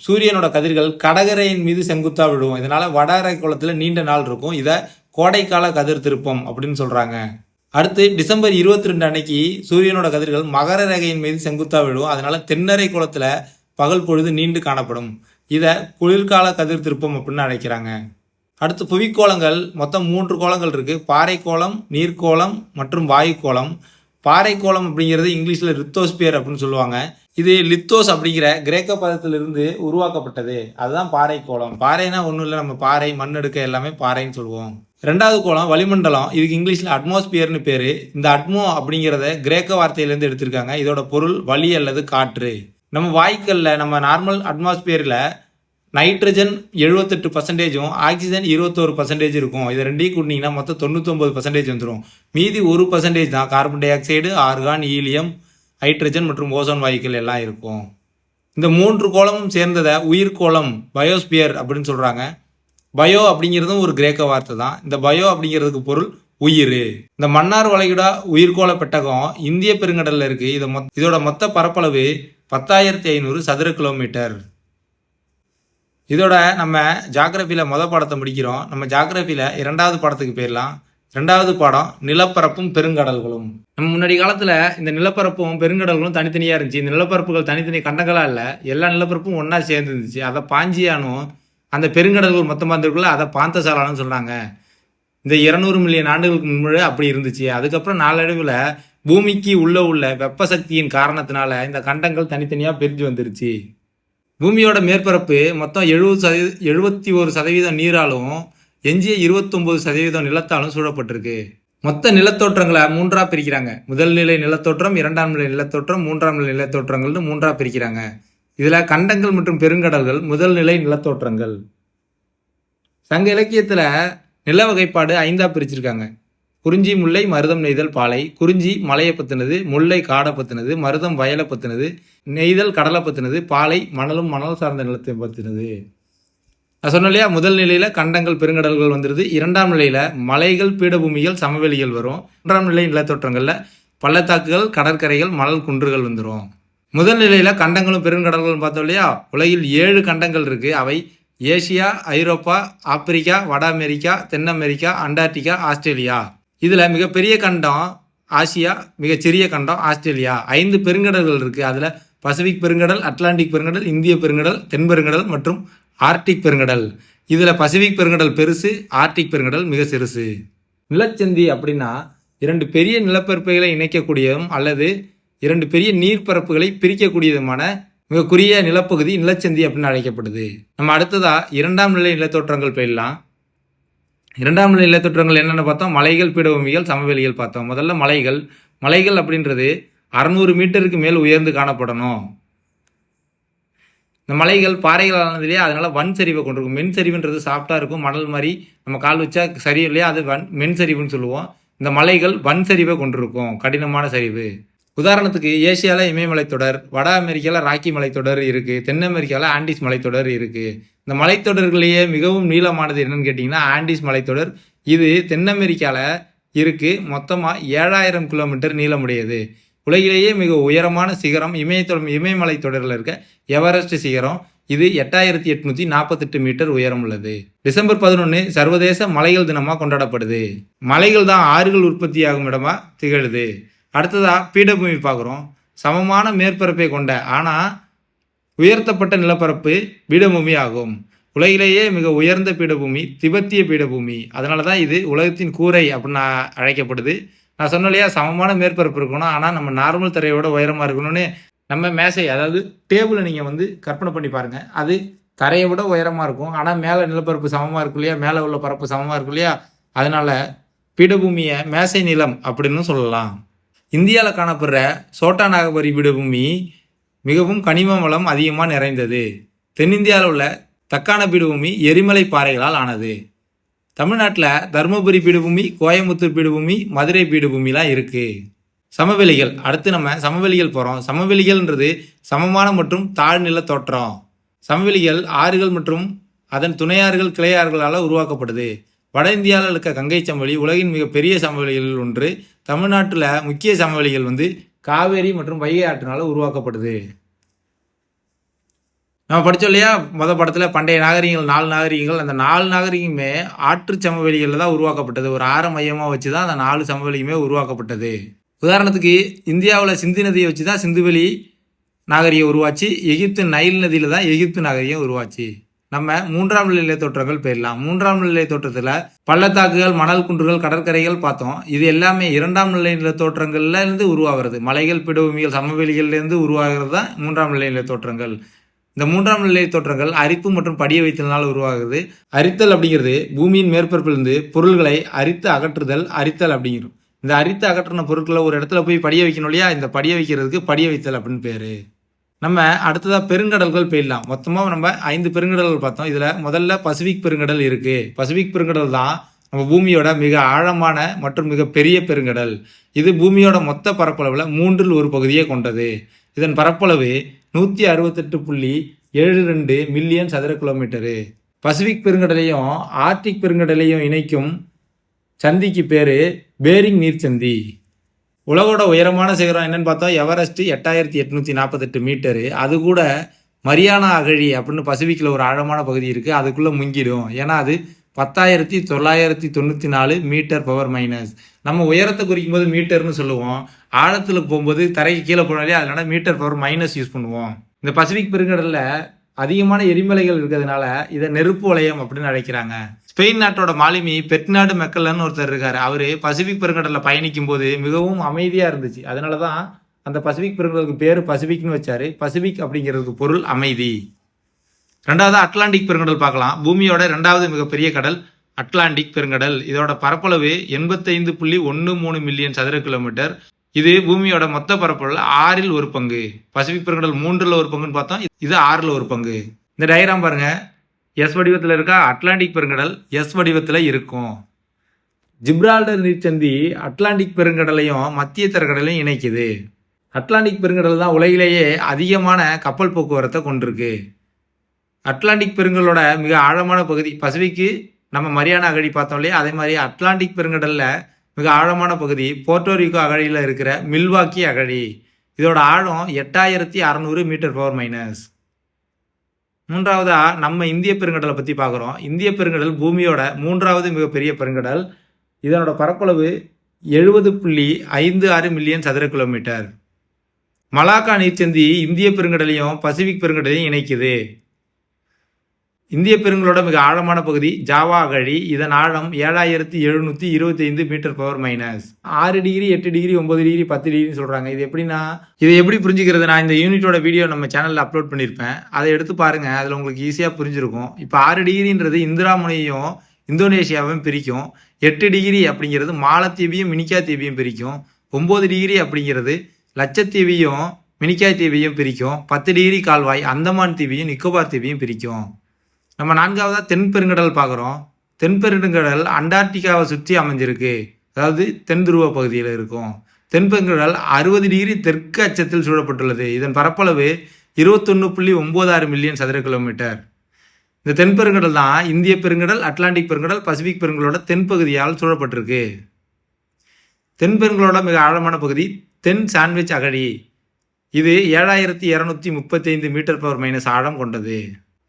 சூரியனோட கதிர்கள் கடகரையின் மீது செங்குத்தாக விடும். இதனால் வட அரைக்கோளத்தில் நீண்ட நாள் இருக்கும். இதை கோடைக்கால கதிர் திருப்பம் அப்படின்னு சொல்கிறாங்க. அடுத்து டிசம்பர் 22 அன்னைக்கு சூரியனோட கதிர்கள் மகர ரேகையின் மீது செங்குத்தாக விடும். அதனால் தென்னரை கோளத்தில் பகல் பொழுது நீண்டு காணப்படும். இதை குளிர்கால கதிர் திருப்பம் அப்படின்னு அழைக்கிறாங்க. அடுத்து புவிக்கோளங்கள் மொத்தம் 3 கோளங்கள் இருக்குது. பாறைக்கோளம், நீர்க்கோளம் மற்றும் வாயுக்கோளம். பாறைக்கோளம் அப்படிங்கிறது இங்கிலீஷில் லித்தோஸ்பியர் அப்படின்னு சொல்லுவாங்க. இது லித்தோஸ் அப்படிங்கிற கிரேக்க பதத்திலிருந்து உருவாக்கப்பட்டது. அதுதான் பாறைக்கோளம். பாறைனா ஒன்றும் இல்லை, நம்ம பாறை மண்ணெடுக்க எல்லாமே பாறைன்னு சொல்லுவோம். 2வது கோளம் வளிமண்டலம். இதுக்கு இங்கிலீஷில் அட்மாஸ்பியர்னு பேர். இந்த அட்மோ அப்படிங்கிறத கிரேக்க வார்த்தையிலேருந்து எடுத்திருக்காங்க. இதோட பொருள் வளி அல்லது காற்று. நம்ம வாய்க்கல்ல நம்ம நார்மல் அட்மாஸ்பியரில் நைட்ரஜன் 78%, ஆக்சிஜன் 21% இருக்கும். இதை ரெண்டையும் கூட்டினீங்கன்னா மொத்தம் 99% வந்துடும். மீதி 1% தான் carbon di oxide, argon, helium, hydrogen மற்றும் ஓசோன் வாயுக்கள் எல்லாம் இருக்கும். இந்த 3 கோளமும் சேர்ந்ததை உயிர்கோளம் பயோஸ்பியர் அப்படின்னு சொல்கிறாங்க. பயோ அப்படிங்கிறதும் ஒரு கிரேக்க வார்த்தை தான். இந்த பயோ அப்படிங்கிறதுக்கு பொருள் உயிர். இந்த மன்னார் வளைகுடா உயிர்கோள பெட்டகம் இந்திய பெருங்கடலில் இருக்குது. இதோட மொத்த பரப்பளவு 10,500 சதுர கிலோமீட்டர். இதோட நம்ம ஜாகிரபியில் பாடத்தை முடிக்கிறோம். நம்ம ஜாகிரபியில் 2வது பாடத்துக்கு போயிடலாம். 2வது பாடம் நிலப்பரப்பும் பெருங்கடல்களும். நம்ம முன்னாடி காலத்தில் இந்த நிலப்பரப்பும் பெருங்கடல்களும் தனித்தனியாக இருந்துச்சு. இந்த நிலப்பரப்புகள் தனித்தனி கண்டங்களாக இல்லை, எல்லா நிலப்பரப்பும் ஒன்றா சேர்ந்து இருந்துச்சு. அதை பாஞ்சியானும் அந்த பெருங்கடல்கள் மொத்தமாக இருந்திருக்குள்ள அதை பாந்தசாலான்னு சொல்கிறாங்க. இந்த 200 மில்லியன் ஆண்டுகளுக்கு முன்பு அப்படி இருந்துச்சு. அதுக்கப்புறம் நாளடைவில் பூமிக்கு உள்ள வெப்ப சக்தியின் காரணத்தினால இந்த கண்டங்கள் தனித்தனியாக பிரிஞ்சு வந்துருச்சு. பூமியோட மேற்பரப்பு மொத்தம் 71% நீராலும் எஞ்சிய 29% நிலத்தாலும் சூழப்பட்டிருக்கு. மொத்த நிலத்தோற்றங்களை 3ஆ பிரிக்கிறாங்க. முதல் நிலை நிலத்தோற்றம், 2ஆம் நிலை நிலத்தோற்றம், 3ஆம் நிலை நிலத்தோற்றங்கள்னு 3ஆ பிரிக்கிறாங்க. இதில் கண்டங்கள் மற்றும் பெருங்கடல்கள் முதல் நிலை நிலத்தோற்றங்கள். சங்க இலக்கியத்தில் நில வகைப்பாடு 5ஆ பிரிச்சிருக்காங்க. குறிஞ்சி, முல்லை, மருதம், நெய்தல், பாலை. குறிஞ்சி மலையை பற்றினது, முல்லை காடை பற்றினது, மருதம் வயலை பற்றினது, நெய்தல் கடலை பற்றினது, பாலை மணலும் மணல் சார்ந்த நிலத்தை பற்றினது. நான் சொன்ன இல்லையா, முதல் நிலையில் கண்டங்கள் பெருங்கடல்கள் வந்துடுது. 2ஆம் நிலையில் மலைகள், பீடபூமிகள், சமவெளிகள் வரும். 3ஆம் நிலை நிலத்தோற்றங்களில் பள்ளத்தாக்குகள், கடற்கரைகள், மணல் குன்றுகள் வந்துடும். முதல் நிலையில் கண்டங்களும் பெருங்கடல்களும் பார்த்தோம் இல்லையா, உலகில் 7 கண்டங்கள் இருக்குது. அவை ஏசியா, ஐரோப்பா, ஆப்பிரிக்கா, வட அமெரிக்கா, தென் அமெரிக்கா, அண்டார்டிகா, ஆஸ்திரேலியா. இதில் மிகப்பெரிய கண்டம் ஆசியா, மிகச்சிறிய கண்டம் ஆஸ்திரேலியா. 5 பெருங்கடல்கள் இருக்குது. அதில் பசிபிக் பெருங்கடல், அட்லாண்டிக் பெருங்கடல், இந்திய பெருங்கடல், தென்பெருங்கடல் மற்றும் ஆர்டிக் பெருங்கடல். இதில் பசிபிக் பெருங்கடல் பெருசு, ஆர்டிக் பெருங்கடல் மிக சிறுசு. நிலச்சந்தி அப்படின்னா 2 பெரிய நிலப்பரப்புகளை இணைக்கக்கூடியதும் அல்லது 2 பெரிய நீர்ப்பரப்புகளை பிரிக்கக்கூடியதுமான மிக குறுகிய நிலப்பகுதி நிலச்சந்தி அப்படின்னு அழைக்கப்படுது. நம்ம அடுத்ததா 2ஆம் நிலை நிலத்தோற்றங்கள் போயிடலாம். 2ஆம் நிலை நிலத்தோற்றங்கள் என்னென்னு பார்த்தோம், மலைகள், பீடபூமிகள், சமவெளிகள் பார்த்தோம். முதல்ல மலைகள் அப்படின்றது 600 மீட்டருக்கு மேல் உயர்ந்து காணப்படணும். இந்த மலைகள் பாறைகள் ஆனது அதனால வன் சரிவை கொண்டிருக்கும். மென் சரிவுன்றது சாஃப்டாக இருக்கும், மணல் மாதிரி நம்ம கால் வச்சா சரிவு இல்லையா, அது மென் சரிவுன்னு சொல்லுவோம். இந்த மலைகள் வன் சரிவை கொண்டிருக்கும், கடினமான சரிவு. உதாரணத்துக்கு ஏசியாவில் இமயமலைத்தொடர், வட அமெரிக்காவில் ராக்கி மலைத்தொடர் இருக்குது, தென் அமெரிக்காவில் ஆண்டிஸ் மலைத்தொடர் இருக்குது. இந்த மலைத்தொடர்களையே மிகவும் நீளமானது என்னன்னு கேட்டிங்கன்னா ஆண்டிஸ் மலைத்தொடர். இது தென் அமெரிக்காவில் இருக்குது. மொத்தமாக 7000 கிலோமீட்டர் நீளமுடையது. உலகிலேயே மிக உயரமான சிகரம் இமயமலை தொடரில் இருக்க எவரெஸ்ட் சிகரம். இது 8848 மீட்டர் உயரம் உள்ளது. டிசம்பர் 11 சர்வதேச மலைகள் தினமாக கொண்டாடப்படுது. மலைகள் தான் ஆறுகள் உற்பத்தியாகும் இடமா திகழுது. அடுத்ததா பீடபூமி பார்க்குறோம். சமமான மேற்பரப்பை கொண்ட ஆனால் உயர்த்தப்பட்ட நிலப்பரப்பு பீடபூமி ஆகும். உலகிலேயே மிக உயர்ந்த பீடபூமி திபெத்திய பீடபூமி. அதனால தான் இது உலகத்தின் கூரை அப்படின்னு அழைக்கப்படுது. நான் சொன்ன இல்லையா, சமமான மேற்பரப்பு இருக்கணும், ஆனால் நம்ம நார்மல் தரையோட உயரமாக இருக்கணும்னு. நம்ம மேசை, அதாவது டேபிளை நீங்கள் கற்பனை பண்ணி பாருங்கள். அது தரையை விட உயரமாக இருக்கும், ஆனால் மேலே நிலப்பரப்பு சமமாக இருக்கும் இல்லையா, மேலே உள்ள பரப்பு சமமாக இருக்கும் இல்லையா. அதனால் பீடபூமியை மேசை நிலம் அப்படின்னு சொல்லலாம். இந்தியாவில் காணப்படுற சோட்டா நாகபரி பீடபூமி மிகவும் கனிம வளம் அதிகமாக நிறைந்தது. தென்னிந்தியாவில் உள்ள தக்கான பீடபூமி எரிமலை பாறைகளால் ஆனது. தமிழ்நாட்டில் தருமபுரி பீடபூமி, கோயம்புத்தூர் பீடபூமி, மதுரை பீடபூமிலாம் இருக்குது. சமவெளிகள், அடுத்து நம்ம சமவெளிகள் போகிறோம். சமவெளிகள்ன்றது சமமான மற்றும் தாழ்நில தோற்றம். சமவெளிகள் ஆறுகள் மற்றும் அதன் துணையாறுகள், கிளையாறுகளால் உருவாக்கப்படுது. வட இந்தியாவில் இருக்க கங்கை சமவெளி உலகின் மிகப்பெரிய சமவெளிகளில் ஒன்று. தமிழ்நாட்டில் முக்கிய சமவெளிகள் காவேரி மற்றும் வைகை ஆற்றினால உருவாக்கப்படுது. நம்ம படித்தோம் இல்லையா படத்தில் பண்டைய நாகரிகங்கள் 4 நாகரிகங்கள். அந்த 4 நாகரிகமே ஆற்று சமவெளிகளில் தான் உருவாக்கப்பட்டது. ஒரு ஆற மையமாக வச்சு தான் அந்த 4 சமவெளியுமே உருவாக்கப்பட்டது. உதாரணத்துக்கு இந்தியாவில் சிந்து நதியை வச்சு தான் சிந்துவெளி நாகரிகம் உருவாச்சு. எகிப்து நைல் நதியில் தான் எகிப்து நாகரிகம் உருவாச்சு. நம்ம 3ஆம் நிலை தோற்றங்கள் போயிடலாம். 3ஆம் நிலை தோற்றத்தில் பள்ளத்தாக்குகள், மணல் குன்றுகள், கடற்கரைகள் பார்த்தோம். இது எல்லாமே 2ஆம் நிலை நிலத்தோற்றங்கள்லேருந்து உருவாகிறது. மலைகள், பீடபூமிகள், சமவெளிகள்லேருந்து உருவாகிறது தான் 3ஆம் நிலை நிலத்தோற்றங்கள். இந்த 3ஆம் நிலை தோற்றங்கள் அரிப்பு மற்றும் படிய வைத்தலினால் உருவாகுது. அரித்தல் அப்படிங்கிறது பூமியின் மேற்பரப்பிலிருந்து பொருள்களை அரித்து அகற்றுதல் அரித்தல் அப்படிங்கிறோம். இந்த அரித்து அகற்றின பொருட்களை ஒரு இடத்துல போய் படிய வைக்கணும் இல்லையா, இந்த படிய வைக்கிறதுக்கு படிய வைத்தல் அப்படின்னு பேர். நம்ம அடுத்ததாக பெருங்கடல்கள் போயிடலாம். மொத்தமாக நம்ம 5 பெருங்கடல்கள் பார்த்தோம். இதில் முதல்ல பசிபிக் பெருங்கடல் இருக்குது. பசிபிக் பெருங்கடல் தான் நம்ம பூமியோட மிக ஆழமான மற்றும் மிக பெரிய பெருங்கடல். இது பூமியோட மொத்த பரப்பளவில் 3ல் 1 பகுதியை கொண்டது. இதன் பரப்பளவு 168.72 மில்லியன் சதுர கிலோமீட்டரு. பசிபிக் பெருங்கடலையும் ஆர்டிக் பெருங்கடலையும் இணைக்கும் சந்திக்கு பேர் பேரிங் நீர்ச்சந்தி. உலகோட உயரமான சிகரம் என்னன்னு பார்த்தா எவரெஸ்ட் 8848 மீட்டரு. அது கூட மரியானா அகழி அப்படின்னு பசிபிக்கில் ஒரு ஆழமான பகுதி இருக்குது, அதுக்குள்ளே முங்கிடும். ஏன்னா அது 10,994 மீட்டர் பவர் மைனஸ். நம்ம உயரத்தை குறிக்கும் போது மீட்டர்னு சொல்லுவோம், ஆழத்தில் போகும்போது தரைக்கு கீழே போனாலே அதனால மீட்டர் பவர் மைனஸ் யூஸ் பண்ணுவோம். இந்த பசிபிக் பெருங்கடலில் அதிகமான எரிமலைகள் இருக்கிறதுனால இதை நெருப்பு வளையம் அப்படின்னு அழைக்கிறாங்க. ஸ்பெயின் நாட்டோட மாலுமி பெர்னார்டு மெக்கல்லன்னு ஒருத்தர் இருக்காரு. அவர் பசிபிக் பெருங்கடலில் பயணிக்கும் போது மிகவும் அமைதியாக இருந்துச்சு. அதனால தான் அந்த பசிபிக் பெருங்கடலுக்கு பேர் பசிபிக்னு வச்சாரு. பசிபிக் அப்படிங்கிறதுக்கு பொருள் அமைதி. 2வது அட்லாண்டிக் பெருங்கடல் பார்க்கலாம். பூமியோட 2வது மிகப்பெரிய கடல் அட்லாண்டிக் பெருங்கடல். இதோட பரப்பளவு 85.13 மில்லியன் சதுர கிலோமீட்டர். இது பூமியோட மொத்த பரப்பளவில் 6ல் 1 பங்கு. பசிபிக் பெருங்கடல் 3ல் 1 பங்குன்னு பார்த்தோம், இது 6ல் 1 பங்கு. இந்த டயக்ராம் பாருங்க, எஸ் வடிவத்தில் இருக்கா. அட்லாண்டிக் பெருங்கடல் எஸ் வடிவத்தில் இருக்கும். ஜிப்ரால்டர் நீர்ச்சந்தி அட்லாண்டிக் பெருங்கடலையும் மத்திய தரைக்கடலையும் இணைக்குது. அட்லாண்டிக் பெருங்கடல் தான் உலகிலேயே அதிகமான கப்பல் போக்குவரத்தை கொண்டிருக்கு. அட்லாண்டிக் பெருங்கடலோட மிக ஆழமான பகுதி பசிபிக்கு நம்ம மரியானா அகழி பார்த்தோம் இல்லையா, அதே மாதிரி அட்லாண்டிக் பெருங்கடலில் மிக ஆழமான பகுதி போர்ட்டோரிக்கோ அகழியில் இருக்கிற மில்வாக்கி அகழி. இதோட ஆழம் 8600 மீட்டர் பவர் மைனஸ். 3வதா நம்ம இந்திய பெருங்கடலை பற்றி பார்க்குறோம். இந்திய பெருங்கடல் பூமியோட 3வது மிகப்பெரிய பெருங்கடல். இதனோட பரப்பளவு 70.56 மில்லியன் சதுர கிலோமீட்டர். மலாக்கா நீர்ச்சந்தி இந்திய பெருங்கடலையும் பசிபிக் பெருங்கடலையும் இணைக்குது. இந்திய பெருங்கலோட மிக ஆழமான பகுதி ஜாவா அகழி. இதன் ஆழம் 7725 metre power minus 6 degree 8 degree 9 degree 10 டிகிரின்னு சொல்றாங்க. இது எப்படின்னா இதை எப்படி புரிஞ்சுக்கிறது? நான் இந்த யூனிட்டோட வீடியோ நம்ம சேனல்ல அப்லோட் பண்ணியிருப்பேன், அதை எடுத்து பாருங்க. அதில் உங்களுக்கு ஈஸியாக புரிஞ்சிருக்கும். இப்போ 6 டிகிரின்றது இந்திரா முனையையும் இந்தோனேஷியாவையும் பிரிக்கும். 8 டிகிரி அப்படிங்கிறது மாலத்தீவையும் மினிக்கா தீவையும் பிரிக்கும். 9 டிகிரி அப்படிங்கிறது லட்சத்தீவையும் மினிக்காய் தீவையும் பிரிக்கும். 10 டிகிரி கால்வாய் அந்தமான் தீவையும் நிக்கோபார் தீவையும் பிரிக்கும். நம்ம 4வதா தென்பெருங்கடல் பார்க்குறோம். தென்பெருங்கடல் அண்டார்டிகாவை சுற்றி அமைஞ்சிருக்கு, அதாவது தென் துருவ பகுதியில் இருக்கும். தென்பெருங்கடல் 60 டிகிரி தெற்கு அச்சத்தில் சூழப்பட்டுள்ளது. இதன் பரப்பளவு 21.96 மில்லியன் சதுர கிலோமீட்டர். இந்த தென்பெருங்கடல் தான் இந்திய பெருங்கடல், அட்லாண்டிக் பெருங்கடல், பசிபிக் பெருங்கடலோட தென்பகுதியால் சூழப்பட்டிருக்கு. தென்பெருங்கடலோட மிக ஆழமான பகுதி தென் சாண்ட்விச் அகழி. இது 7235 மீட்டர் பவர் மைனஸ் ஆழம் கொண்டது.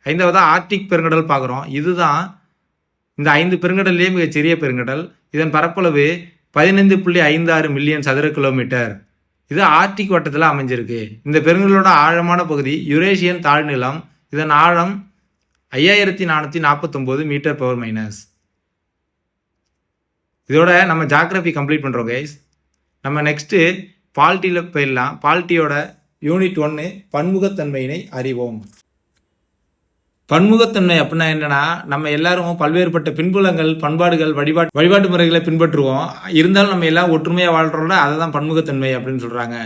5வதா ஆர்டிக் பெருங்கடல் பார்க்குறோம். இதுதான் இந்த 5 பெருங்கடல்லையே மிகச்சிறிய பெருங்கடல். இதன் பரப்பளவு 15.56 மில்லியன் சதுர கிலோமீட்டர். இது ஆர்டிக் வட்டத்தில் அமைஞ்சிருக்கு. இந்த பெருங்கடலோட ஆழமான பகுதி யுரேஷியன் தாழ்நிலம். இதன் ஆழம் 5449 மீட்டர் பவர் மைனஸ். இதோட நம்ம ஜாகிரபி கம்ப்ளீட் பண்ணுறோம் கைஸ். நம்ம நெக்ஸ்ட்டு பால்ட்டியில் போயிடலாம். பால்ட்டியோட யூனிட் 1 பன்முகத்தன்மையினை அறிவோம். பன்முகத்தன்மை அப்படின்னா என்னன்னா, நம்ம எல்லாரும் பல்வேறுபட்ட பின்புலங்கள், பண்பாடுகள், வழிபாட்டு முறைகளை பின்பற்றுவோம். இருந்தாலும் நம்ம எல்லாம் ஒற்றுமையாக வாழ்றோம்ல, அதை தான் பன்முகத்தன்மை அப்படின்னு சொல்கிறாங்க.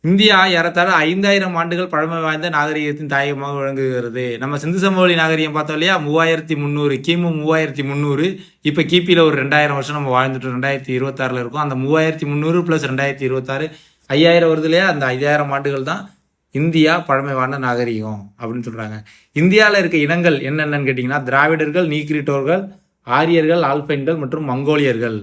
இந்தியா ஏறத்தாழ 5000 ஆண்டுகள் பழமை வாய்ந்த நாகரிகத்தின் தாயகமாக விளங்குகிறது. நம்ம சிந்து சமவெளி நாகரிகம் பார்த்தோம் இல்லையா, 3300 கிமு 3300. இப்போ கிபியில் ஒரு 2000 வருஷம் நம்ம வாழ்ந்துட்டோம். 2026 இருக்கும். அந்த 3300 + 2026 5000 வருது இல்லையா, அந்த 5000 ஆண்டுகள் தான் இந்தியா பழமை வாய்ந்த நாகரிகம் அப்படின்னு சொல்கிறாங்க. இந்தியாவில் இருக்க இனங்கள் என்னென்னு கேட்டிங்கன்னா, திராவிடர்கள், நீக்ரிட்டோர்கள், ஆரியர்கள், ஆல்பைன்கள் மற்றும் மங்கோலியர்கள்.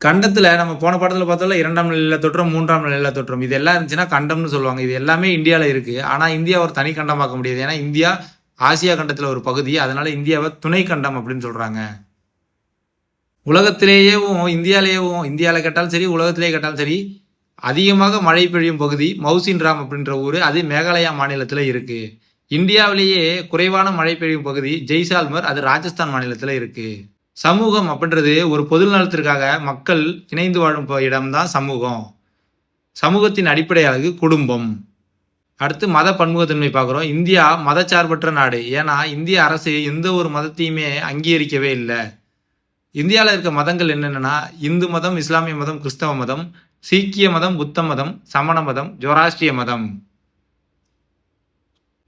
கண்டத்தில் நம்ம போன பாடத்தில் பார்த்தோம்ல, 2ஆம் நிலையில தோற்றம், 3ஆம் நிலையில தோற்றம், இது எல்லாம் இருந்துச்சுன்னா கண்டம்னு சொல்லுவாங்க. இது எல்லாமே இந்தியாவில் இருக்குது. ஆனால் இந்தியா ஒரு தனி கண்டம் பார்க்க முடியாது. ஏன்னா இந்தியா ஆசியா கண்டத்தில் ஒரு பகுதி. அதனால இந்தியாவை துணை கண்டம் அப்படின்னு சொல்கிறாங்க. உலகத்திலேயேவும் இந்தியாவில் கேட்டாலும் சரி, உலகத்திலேயே கேட்டாலும் சரி, அதிகமாக மழை பெய்யும் பகுதி மவுசின்ராம் அப்படின்ற ஊர். அது மேகாலயா மாநிலத்தில் இருக்குது. இந்தியாவிலேயே குறைவான மழை பெய்யும் பகுதி ஜெய்சால்மர், அது ராஜஸ்தான் மாநிலத்தில் இருக்குது. சமூகம் அப்படின்றது ஒரு பொது நலத்திற்காக மக்கள் இணைந்து வாழும் இடம்தான் சமூகம். சமூகத்தின் அடிப்படை அழகு குடும்பம். அடுத்து மத பன்முகத்தன்மை பார்க்குறோம். இந்தியா மதச்சார்பற்ற நாடு. ஏன்னா இந்திய அரசு எந்த ஒரு மதத்தையுமே அங்கீகரிக்கவே இல்லை. இந்தியாவில் இருக்க மதங்கள் என்னென்னா, இந்து மதம், இஸ்லாமிய மதம், கிறிஸ்தவ மதம், சீக்கிய மதம், புத்த மதம், சமண மதம், ஜொராஸ்ட்ரிய மதம்.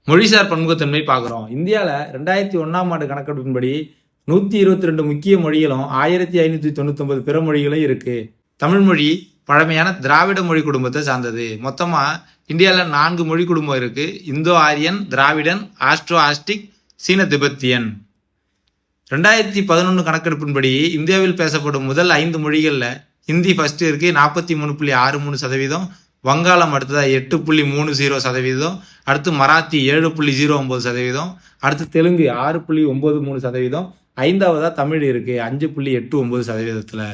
மொழிசார் பன்முகத்தன்மை பார்க்குறோம். இந்தியாவில் 2001ஆம் ஆண்டு கணக்கெடுப்பின்படி 122 முக்கிய மொழிகளும் 1599 பிற மொழிகளும் இருக்கு. தமிழ் மொழி பழமையான திராவிட மொழி குடும்பத்தை சார்ந்தது. மொத்தமாக இந்தியாவில் 4 மொழி குடும்பம் இருக்கு. இந்தோ ஆரியன், திராவிடன், ஆஸ்ட்ரோ ஆஸ்டிக், சீன திபெத்தியன். 2011 கணக்கெடுப்பின்படி இந்தியாவில் பேசப்படும் முதல் 5 மொழிகளில் ஹிந்தி ஃபர்ஸ்ட் இருக்கு, 43.63%. வங்காளம் அடுத்ததாக 8.30%. அடுத்து மராத்தி 7.09%. அடுத்து தெலுங்கு 6.93%. 5வதா தமிழ் இருக்கு 5.89%.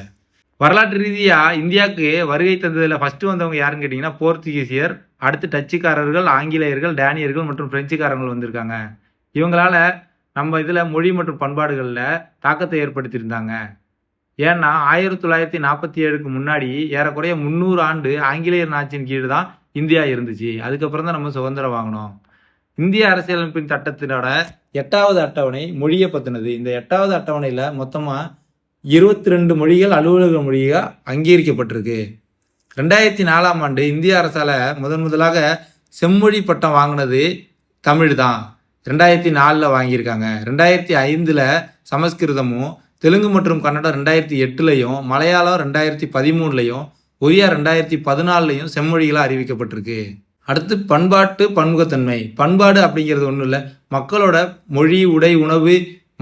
வரலாற்று ரீதியாக இந்தியாவுக்கு வருகை தந்ததில் ஃபர்ஸ்ட் வந்தவங்க யாருன்னு கேட்டிங்கன்னா போர்த்துகீசியர். அடுத்து டச்சுக்காரர்கள், ஆங்கிலேயர்கள், டேனியர்கள் மற்றும் பிரெஞ்சுக்காரர்கள் வந்திருக்காங்க. இவங்களால நம்ம இதில் மொழி மற்றும் பண்பாடுகளில் தாக்கத்தை ஏற்படுத்தியிருந்தாங்க. ஏன்னா 1947க்கு முன்னாடி ஏறக்குறைய 300 ஆண்டு ஆங்கிலேயர் ஆட்சியின் கீழ் தான் இந்தியா இருந்துச்சு. அதுக்கப்புறம் தான் நம்ம சுதந்திரம் வாங்கினோம். இந்திய அரசியலமைப்பின் சட்டத்தினோட 8வது அட்டவணை மொழியை பற்றினது. இந்த 8வது அட்டவணையில் மொத்தமாக 22 மொழிகள் அலுவலக மொழியாக அங்கீகரிக்கப்பட்டிருக்கு. 2004ஆம் ஆண்டு இந்திய அரசால் முதலாக செம்மொழி பட்டம் வாங்கினது தமிழ் தான். 2004 வாங்கியிருக்காங்க. 2005 சமஸ்கிருதமும், தெலுங்கு மற்றும் கன்னடம் 2008, மலையாளம் 2013, ஒரியா 2014 செம்மொழிகளாக அறிவிக்கப்பட்டிருக்கு. அடுத்து பண்பாட்டு பன்முகத்தன்மை. பண்பாடு அப்படிங்கிறது ஒன்றும் இல்லை, மக்களோட மொழி, உடை, உணவு,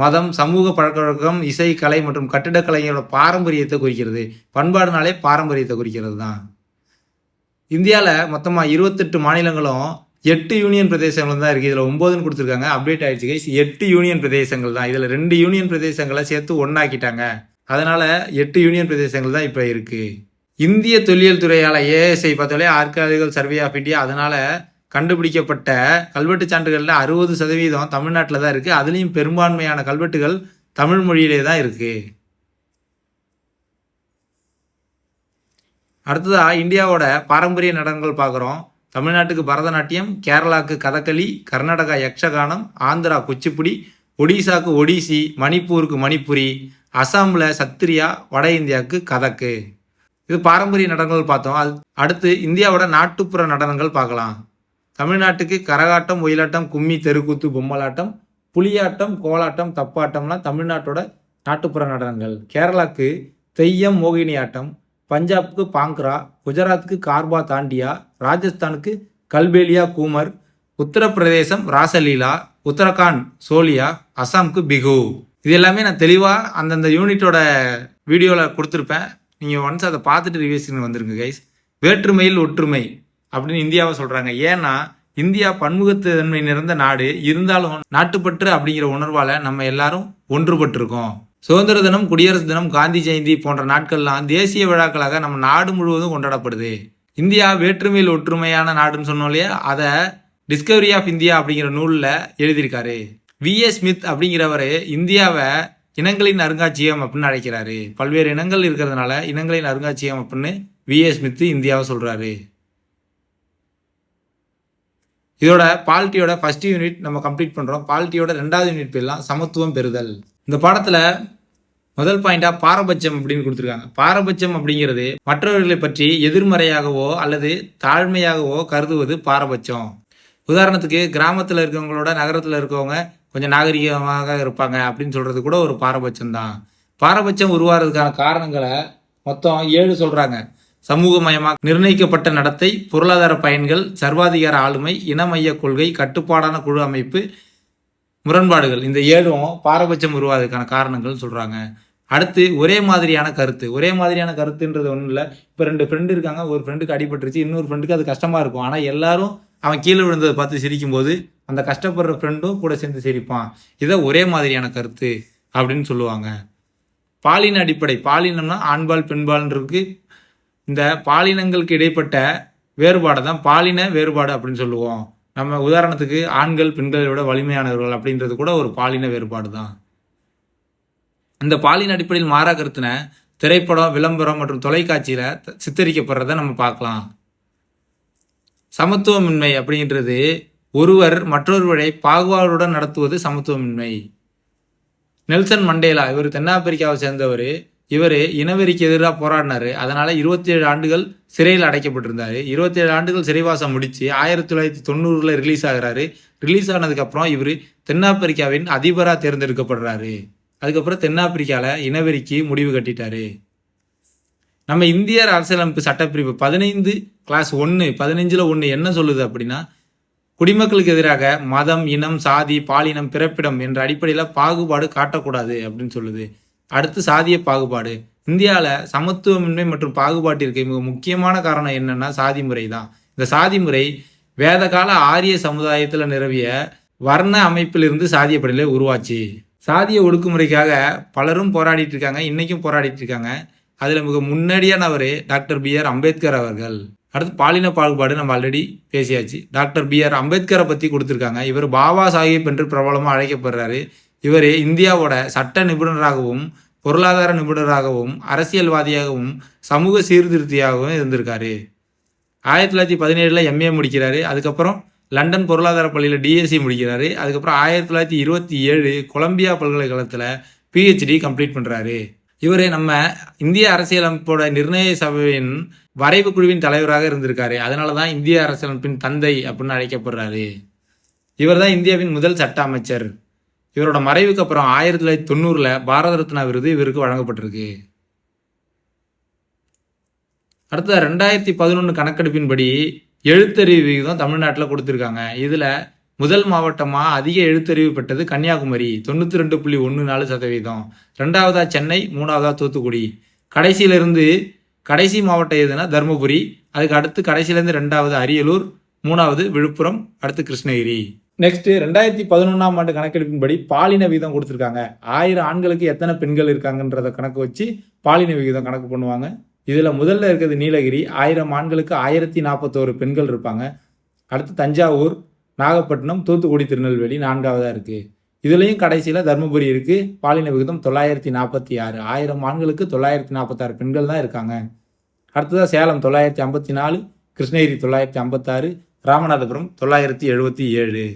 மதம், சமூக பழக்கவழக்கம், இசை, கலை மற்றும் கட்டிடக்கலைஞரோட பாரம்பரியத்தை குறிக்கிறது. பண்பாடுனாலே பாரம்பரியத்தை குறிக்கிறது தான். இந்தியாவில் மொத்தமாக 28 மாநிலங்களும் 8 யூனியன் பிரதேசங்கள் தான் இருக்குது. இதில் 9ன்னு கொடுத்துருக்காங்க, அப்டேட் ஆகிடுச்சு கைஸ். 8 யூனியன் பிரதேசங்கள் தான். இதில் 2 யூனியன் பிரதேசங்களை சேர்த்து ஒன்றாக்கிட்டாங்க. அதனால் 8 யூனியன் பிரதேசங்கள் தான் இப்போ இருக்குது. இந்திய தொல்லியல் துறையால் ஏஎஸ்ஐ பார்த்தாலே ஆர்காலஜிக்கல் சர்வே ஆஃப் இந்தியா, அதனால் கண்டுபிடிக்கப்பட்ட கல்வெட்டு சான்றுகளில் 60% தமிழ்நாட்டில் தான் இருக்குது. அதுலேயும் பெரும்பான்மையான கல்வெட்டுகள் தமிழ் மொழியிலே தான் இருக்குது. அடுத்ததாக இந்தியாவோட பாரம்பரிய நடனங்கள் பார்க்குறோம். தமிழ்நாட்டுக்கு பரதநாட்டியம், கேரளாவுக்கு கதகளி, கர்நாடகா யக்ஷகானம், ஆந்திரா குச்சிப்புடி, ஒடிசாவுக்கு ஒடிசி, மணிப்பூருக்கு மணிப்புரி, அசாமில் சத்திரியா, வட இந்தியாவுக்கு கதக்கு. இது பாரம்பரிய நடனங்கள் பார்த்தோம். அடுத்து இந்தியாவோட நாட்டுப்புற நடனங்கள் பார்க்கலாம். தமிழ்நாட்டுக்கு கரகாட்டம், ஒயிலாட்டம், கும்மி, தெருக்கூத்து, பொம்மலாட்டம், புலியாட்டம், கோலாட்டம், தப்பாட்டம்லாம் தமிழ்நாட்டோட நாட்டுப்புற நடனங்கள். கேரளாவுக்கு தெய்யம், மோகினி ஆட்டம், பஞ்சாபுக்கு பாங்க்ரா, குஜராத்துக்கு கார்பா தாண்டியா, ராஜஸ்தானுக்கு கல்பேலியா கூமர், உத்தரப்பிரதேசம் ராசலீலா, உத்தரகாண்ட் சோலியா, அசாமுக்கு பிகு. இது எல்லாமே நான் தெளிவாக அந்தந்த யூனிட்டோட வீடியோவில் கொடுத்துருப்பேன். நீங்கள் ஒன்ஸ் அதை பார்த்துட்டு ரிவியூஸுக்கு வந்துருங்க கைஸ். வேற்றுமையில் ஒற்றுமை அப்படின்னு இந்தியாவை சொல்கிறாங்க. ஏன்னா இந்தியா பன்முகத்தன்மை நிறைந்த நாடு, இருந்தாலும் நாட்டுப்பற்று அப்படிங்கிற உணர்வால் நம்ம எல்லாரும் ஒன்றுபட்டிருக்கோம். சுதந்திர தினம், குடியரசு தினம், காந்தி ஜெயந்தி போன்ற நாட்கள்லாம் தேசிய விழாக்களாக நம்ம நாடு முழுவதும் கொண்டாடப்படுது. இந்தியா வேற்றுமையில் ஒற்றுமையான நாடுன்னு சொன்னோம் இல்லையா, அதை டிஸ்கவரி ஆஃப் இந்தியா அப்படிங்கிற நூலில் எழுதியிருக்காரு. விஎஸ் ஸ்மித் அப்படிங்கிறவர் இந்தியாவை இனங்களின் அருங்காட்சியகம் அப்படின்னு அழைக்கிறாரு. பல்வேறு இனங்கள் இருக்கிறதுனால இனங்களின் அருங்காட்சியகம் அப்படின்னு விஎஸ் ஸ்மித் இந்தியாவை சொல்கிறாரு. இதோட பாலிட்டியோட ஃபர்ஸ்ட் யூனிட் நம்ம கம்ப்ளீட் பண்ணுறோம். பாலிட்டியோட 2வது யூனிட் பேர்லாம் சமத்துவம் பெறுதல். இந்த பாடத்தில் முதல் பாயிண்டாக பாரபட்சம் அப்படின்னு கொடுத்துருக்காங்க. பாரபட்சம் அப்படிங்கிறது மற்றவர்களை பற்றி எதிர்மறையாகவோ அல்லது தாழ்மையாகவோ கருதுவது பாரபட்சம். உதாரணத்துக்கு கிராமத்தில் இருக்கவங்களோட நகரத்தில் இருக்கவங்க கொஞ்சம் நாகரிகமாக இருப்பாங்க அப்படின்னு சொல்கிறது கூட ஒரு பாரபட்சம் தான். பாரபட்சம் உருவாகிறதுக்கான காரணங்களை மொத்தம் 7 சொல்கிறாங்க. சமூகமயமாக நிர்ணயிக்கப்பட்ட நடத்தை, பொருளாதார பயன்கள், சர்வாதிகார ஆளுமை, இனமைய கொள்கை, கட்டுப்பாடான குழு அமைப்பு, முரண்பாடுகள். இந்த 7ம் பாரபட்சம் உருவாவதற்கான காரணங்கள் சொல்கிறாங்க. அடுத்து ஒரே மாதிரியான கருத்து. ஒரே மாதிரியான கருத்துன்றது ஒன்றும் இல்லை. இப்போ 2 ஃப்ரெண்டு இருக்காங்க, ஒரு ஃப்ரெண்டுக்கு அடிபட்டுருச்சு, இன்னொரு ஃப்ரெண்டுக்கு அது கஷ்டமாக இருக்கும். ஆனால் எல்லாரும் அவன் கீழே விழுந்ததை பார்த்து சிரிக்கும்போது அந்த கஷ்டப்படுற ஃப்ரெண்டும் கூட சேர்ந்து சிரிப்பான். இதை ஒரே மாதிரியான கருத்து அப்படின்னு சொல்லுவாங்க. பாலின அடிப்படை. பாலினம்னா ஆண்பால் பெண்பால்ன்றது. இந்த பாலினங்களுக்கு இடைப்பட்ட வேறுபாடை தான் பாலின வேறுபாடு அப்படின்னு சொல்லுவோம். நம்ம உதாரணத்துக்கு ஆண்கள் பெண்களை விட வலிமையானவர்கள் அப்படின்றது கூட ஒரு பாலின வேறுபாடு தான். இந்த பாலின அடிப்படையில் மாறா கருத்தின திரைப்படம், விளம்பரம் மற்றும் தொலைக்காட்சியில் சித்தரிக்கப்படுறத நம்ம பார்க்கலாம். சமத்துவமின்மை அப்படின்றது ஒருவர் மற்றொருவரை பாகுபாடுடன் நடத்துவது சமத்துவமின்மை. நெல்சன் மண்டேலா, இவர் தென்னாப்பிரிக்காவை சேர்ந்தவர். இவர் இனவெறிக்கு எதிராக போராடினார். அதனால் 27 ஆண்டுகள் சிறையில் அடைக்கப்பட்டிருந்தார். 27 ஆண்டுகள் சிறைவாசம் முடித்து 1990 ரிலீஸ் ஆகிறாரு. ரிலீஸ் ஆனதுக்கப்புறம் இவர் தென்னாப்பிரிக்காவின் அதிபராக தேர்ந்தெடுக்கப்படுறாரு. அதுக்கப்புறம் தென்னாப்பிரிக்காவில் இனவெறிக்கு முடிவு கட்டிட்டாரு. நம்ம இந்திய அரசியலமைப்பு சட்டப்பிரிவு 15 என்ன சொல்லுது அப்படின்னா, குடிமக்களுக்கு எதிராக மதம், இனம், சாதி, பாலினம், பிறப்பிடம் என்ற அடிப்படையில் பாகுபாடு காட்டக்கூடாது அப்படின்னு சொல்லுது. அடுத்து சாதிய பாகுபாடு. இந்தியாவில் சமத்துவமின்மை மற்றும் பாகுபாட்டிற்கு மிக முக்கியமான காரணம் என்னன்னா சாதி முறை தான். இந்த சாதி முறை வேதகால ஆரிய சமுதாயத்தில் நிலவிய வர்ண அமைப்பிலிருந்து சாதிய படிநிலை உருவாச்சு. சாதிய ஒடுக்குமுறைக்காக பலரும் போராடிட்டு இருக்காங்க, இன்னைக்கும் போராடிட்டு இருக்காங்க. அதில் மிக முன்னாடியானவர் டாக்டர் B.R. அம்பேத்கர் அவர்கள். அடுத்து பாலின பாகுபாடு நம்ம ஆல்ரெடி பேசியாச்சு. Doctor B.R. அம்பேத்கரை பற்றி கொடுத்துருக்காங்க. இவர் பாபா சாஹிப் என்று பிரபலமாக அழைக்கப்படுறாரு. இவர் இந்தியாவோட சட்ட நிபுணராகவும் பொருளாதார நிபுணராகவும் அரசியல்வாதியாகவும் சமூக சீர்திருத்தியாகவும் இருந்திருக்காரு. 1917 MA முடிக்கிறாரு. அதுக்கப்புறம் லண்டன் பொருளாதார பள்ளியில் DSc முடிக்கிறாரு. அதுக்கப்புறம் 1927 கொலம்பியா பல்கலைக்கழகத்தில் PhD கம்ப்ளீட் பண்ணுறாரு. இவர் நம்ம இந்திய அரசியலமைப்போட நிர்ணய சபையின் வரைவு குழுவின் தலைவராக இருந்திருக்காரு. அதனால தான் இந்திய அரசியலமைப்பின் தந்தை அப்படின்னு அழைக்கப்படுறாரு. இவர் தான் இந்தியாவின் முதல் சட்ட அமைச்சர். இவரோட மறைவுக்கு அப்புறம் 1990 பாரத ரத்னா விருது இவருக்கு வழங்கப்பட்டிருக்கு. அடுத்த 2011 கணக்கெடுப்பின்படி எழுத்தறிவு விகிதம் தமிழ்நாட்டில் கொடுத்துருக்காங்க. இதில் முதல் மாவட்டமாக அதிக எழுத்தறிவு பெற்றது கன்னியாகுமரி 92.14%. 2வதா சென்னை, 3வதா தூத்துக்குடி. கடைசியிலிருந்து கடைசி மாவட்டம் எதுனா தருமபுரி. அதுக்கு அடுத்து கடைசியிலேருந்து 2வது அரியலூர், 3வது விழுப்புரம், அடுத்து கிருஷ்ணகிரி. நெக்ஸ்ட் 2011ஆம் ஆண்டு கணக்கெடுப்பின்படி பாலின விகிதம் கொடுத்துருக்காங்க. 1000 ஆண்களுக்கு எத்தனை பெண்கள் இருக்காங்கன்றத கணக்கு வச்சு பாலின விகிதம் கணக்கு பண்ணுவாங்க. இதில் முதல்ல இருக்கிறது நீலகிரி. 1000 ஆண்களுக்கு 1041 பெண்கள் இருப்பாங்க. அடுத்து தஞ்சாவூர், நாகப்பட்டினம், தூத்துக்குடி, திருநெல்வேலி 4வதாக இருக்குது. இதுலேயும் கடைசியில் தருமபுரி இருக்குது. பாலின விகிதம் 946. 1000 ஆண்களுக்கு 946 பெண்கள் தான் இருக்காங்க. அடுத்ததாக சேலம் 954, கிருஷ்ணகிரி 956, ராமநாதபுரம் 977.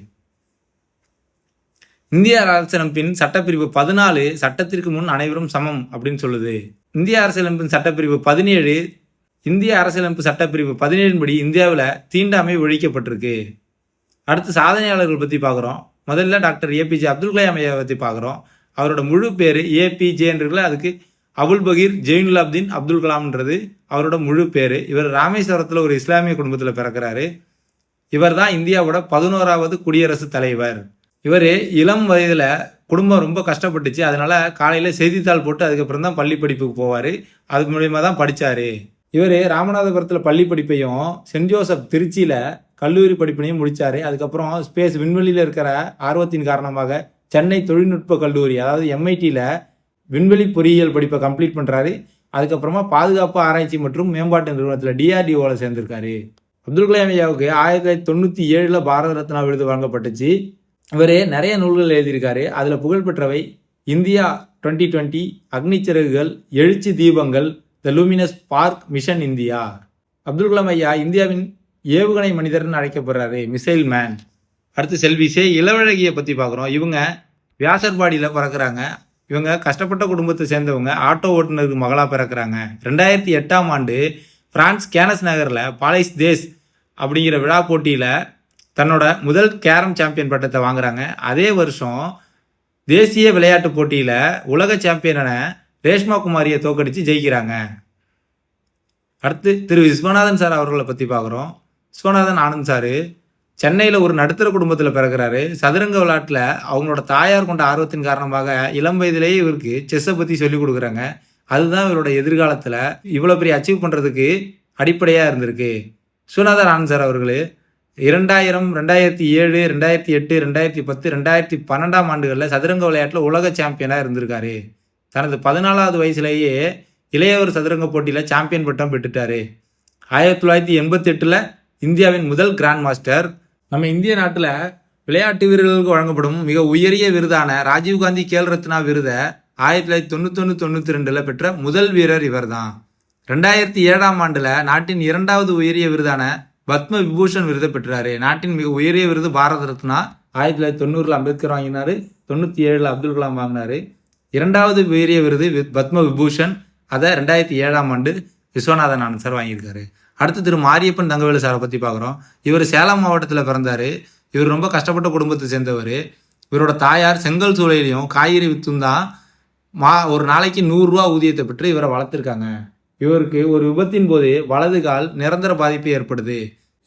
இந்திய அரசியலமைப்பின் சட்டப்பிரிவு 14 சட்டத்திற்கு முன் அனைவரும் சமம் அப்படின்னு சொல்லுது. இந்திய அரசியலமைப்பின் சட்டப்பிரிவு 17 இந்திய அரசியலமைப்பு சட்டப்பிரிவு 17 படி இந்தியாவில் தீண்டாமை ஒழிக்கப்பட்டிருக்கு. அடுத்து சாதனையாளர்கள் பற்றி பார்க்குறோம். முதல்ல டாக்டர் ஏபிஜே அப்துல் கலாம் ஐயா பற்றி பார்க்குறோம். அவரோட முழு பேர் ஏபிஜேன்றதுல அதுக்கு அபுல் பகீர் ஜெயினுலாப்தீன் அப்துல் கலாம்ன்றது அவரோட முழு பேர். இவர் ராமேஸ்வரத்தில் ஒரு இஸ்லாமிய குடும்பத்தில் பிறக்கிறாரு. இவர் தான் இந்தியாவோட 11வது குடியரசுத் தலைவர். இவர் இளம் வயதில் குடும்பம் ரொம்ப கஷ்டப்பட்டுச்சு. அதனால காலையில் செய்தித்தாள் போட்டு அதுக்கப்புறம் தான் பள்ளி படிப்புக்கு போவார். அது மூலியமாக தான் படித்தார். இவர் ராமநாதபுரத்தில் பள்ளி படிப்பையும் சென்ட் ஜோசப் திருச்சியில் கல்லூரி படிப்பினையும் முடித்தார். அதுக்கப்புறம் ஸ்பேஸ் விண்வெளியில் இருக்கிற ஆர்வத்தின் காரணமாக சென்னை தொழில்நுட்ப கல்லூரி அதாவது MITயில் விண்வெளி பொறியியல் படிப்பை கம்ப்ளீட் பண்ணுறாரு. அதுக்கப்புறமா பாதுகாப்பு ஆராய்ச்சி மற்றும் மேம்பாட்டு நிறுவனத்தில் DRDOவில் சேர்ந்திருக்காரு. அப்துல் கலாம் ஐயாவுக்கு 1997 பாரத ரத்னா விருது வழங்கப்பட்டுச்சு. இவர் நிறைய நூல்கள் எழுதியிருக்காரு. அதில் புகழ்பெற்றவை இந்தியா 2020, அக்னிச்சிறகுகள், எழுச்சி தீபங்கள், த luminous spark, mission India. Abdul Kalam ஐயா இந்தியாவின் ஏவுகணை மனிதர்னு அழைக்கப்படுறாரு, மிசைல் மேன். அடுத்து செல்விசே இளவழகியை பற்றி பார்க்குறோம். இவங்க வியாசர்பாடியில் பிறக்கிறாங்க. இவங்க கஷ்டப்பட்ட குடும்பத்தை சேர்ந்தவங்க. ஆட்டோ ஓட்டுநருக்கு மகளாக பிறக்கிறாங்க. 2008ஆம் ஆண்டு பிரான்ஸ் கேனஸ் நகரில் பாலைஸ் தேஸ் அப்படிங்கிற விழா போட்டியில் தன்னோட முதல் கேரம் சாம்பியன் பட்டத்தை வாங்குறாங்க. அதே வருஷம் தேசிய விளையாட்டு போட்டியில் உலக சாம்பியனான ரேஷ்மா குமாரியை தோக்கடித்து ஜெயிக்கிறாங்க. அடுத்து திரு விஸ்வநாதன் சார் அவர்களை பற்றி பார்க்குறோம். விஸ்வநாதன் ஆனந்த் சார் சென்னையில் ஒரு நடுத்தர குடும்பத்தில் பிறக்கிறாரு. சதுரங்க விளையாட்டில் அவங்களோட தாயார் கொண்ட ஆர்வத்தின் காரணமாக இளம் வயதிலேயே இவருக்கு செஸ்ஸை பற்றி சொல்லிக் கொடுக்குறாங்க. அதுதான் இவரோட எதிர்காலத்தில் இவ்வளோ பெரிய அச்சீவ் பண்ணுறதுக்கு அடிப்படையாக இருந்திருக்கு. விஸ்வநாதன் ஆனந்த் சார் அவர்கள் 2000, 2007, 2008, 2010, 2012ஆம் ஆண்டுகளில் சதுரங்க விளையாட்டில் உலக சாம்பியனாக இருந்திருக்காரு. தனது 14வது வயசுலேயே இளையவர் சதுரங்க போட்டியில் சாம்பியன் பட்டம் பெற்றுட்டாரு. 1988 இந்தியாவின் முதல் கிராண்ட் மாஸ்டர். நம்ம இந்திய நாட்டில் விளையாட்டு வீரர்களுக்கு வழங்கப்படும் மிக உயரிய விருதான ராஜீவ்காந்தி கேல் ரத்னா விருதை 1991-92 பெற்ற முதல் வீரர் இவர் தான். 2007ஆம் ஆண்டில் நாட்டின் 2வது உயரிய விருதான பத்ம விபூஷன் விருதை பெற்றாரு. நாட்டின் மிக உயரிய விருது பாரத ரத்னா. 1990 அம்பேத்கர் வாங்கினார். 97 அப்துல் கலாம் வாங்கினார். 2வது உயரிய விருது பத்ம விபூஷன். அதை 2007ஆம் ஆண்டு விஸ்வநாதன் ஆனந்த் சார் வாங்கியிருக்காரு. அடுத்து திரு மாரியப்பன் தங்கவேலு சாரை பற்றி பார்க்குறோம். இவர் சேலம் மாவட்டத்தில் பிறந்தார். இவர் ரொம்ப கஷ்டப்பட்ட குடும்பத்தை சேர்ந்தவர். இவரோட தாயார் செங்கல் சூளையிலையும் காய்கறி விற்றும் தான் ஒரு நாளைக்கு 100 ரூபா ஊதியத்தை பெற்று இவரை வளர்த்துருக்காங்க. இவருக்கு ஒரு விபத்தின் போது வலது கால் நிரந்தர பாதிப்பு ஏற்படுது.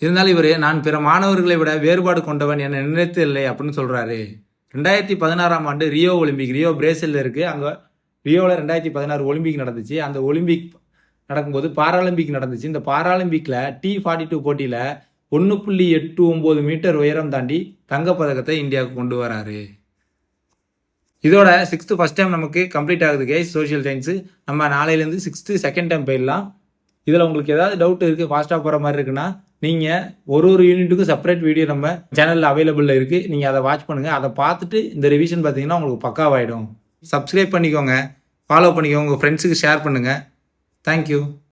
இருந்தாலும் இவர் நான் பிற மாணவர்களை விட வேறுபாடு கொண்டவன் என நினைத்து இல்லை அப்படின்னு சொல்கிறாரு. 2016ஆம் ஆண்டு ரியோ ஒலிம்பிக், ரியோ பிரேசிலில் இருக்குது. அங்கே ரியோவில் 2016 ஒலிம்பிக் நடந்துச்சு. அந்த ஒலிம்பிக் நடக்கும்போது பாராலிம்பிக் நடந்துச்சு. இந்த பாராலிம்பிக்கில் T42 போட்டியில் 1.89 மீட்டர் உயரம் தாண்டி தங்கப்பதக்கத்தை இந்தியாவுக்கு கொண்டு வராரு. இதோட 6th ஃபஸ்ட் டைம் நமக்கு கம்ப்ளீட் ஆகுது கைஸ் சோஷியல் சயின்ஸு. நம்ம நாளையிலேருந்து 6th செகண்ட் டைம் போயிடலாம். இதில் உங்களுக்கு ஏதாவது டவுட் இருக்குது, ஃபாஸ்ட்டாக போகிற மாதிரி இருக்குன்னா நீங்கள் ஒரு யூனிட்டுக்கும் செப்பரேட் வீடியோ நம்ம சேனலில் அவைலபிளில் இருக்குது. நீங்கள் அதை வாட்ச் பண்ணுங்கள். அதை பார்த்துட்டு இந்த ரிவிஷன் பார்த்தீங்கன்னா உங்களுக்கு பக்காவாயிடும். சப்ஸ்கிரைப் பண்ணிக்கோங்க, ஃபாலோ பண்ணிக்கோங்க, உங்கள் ஃப்ரெண்ட்ஸுக்கு ஷேர் பண்ணுங்கள். தேங்க்யூ.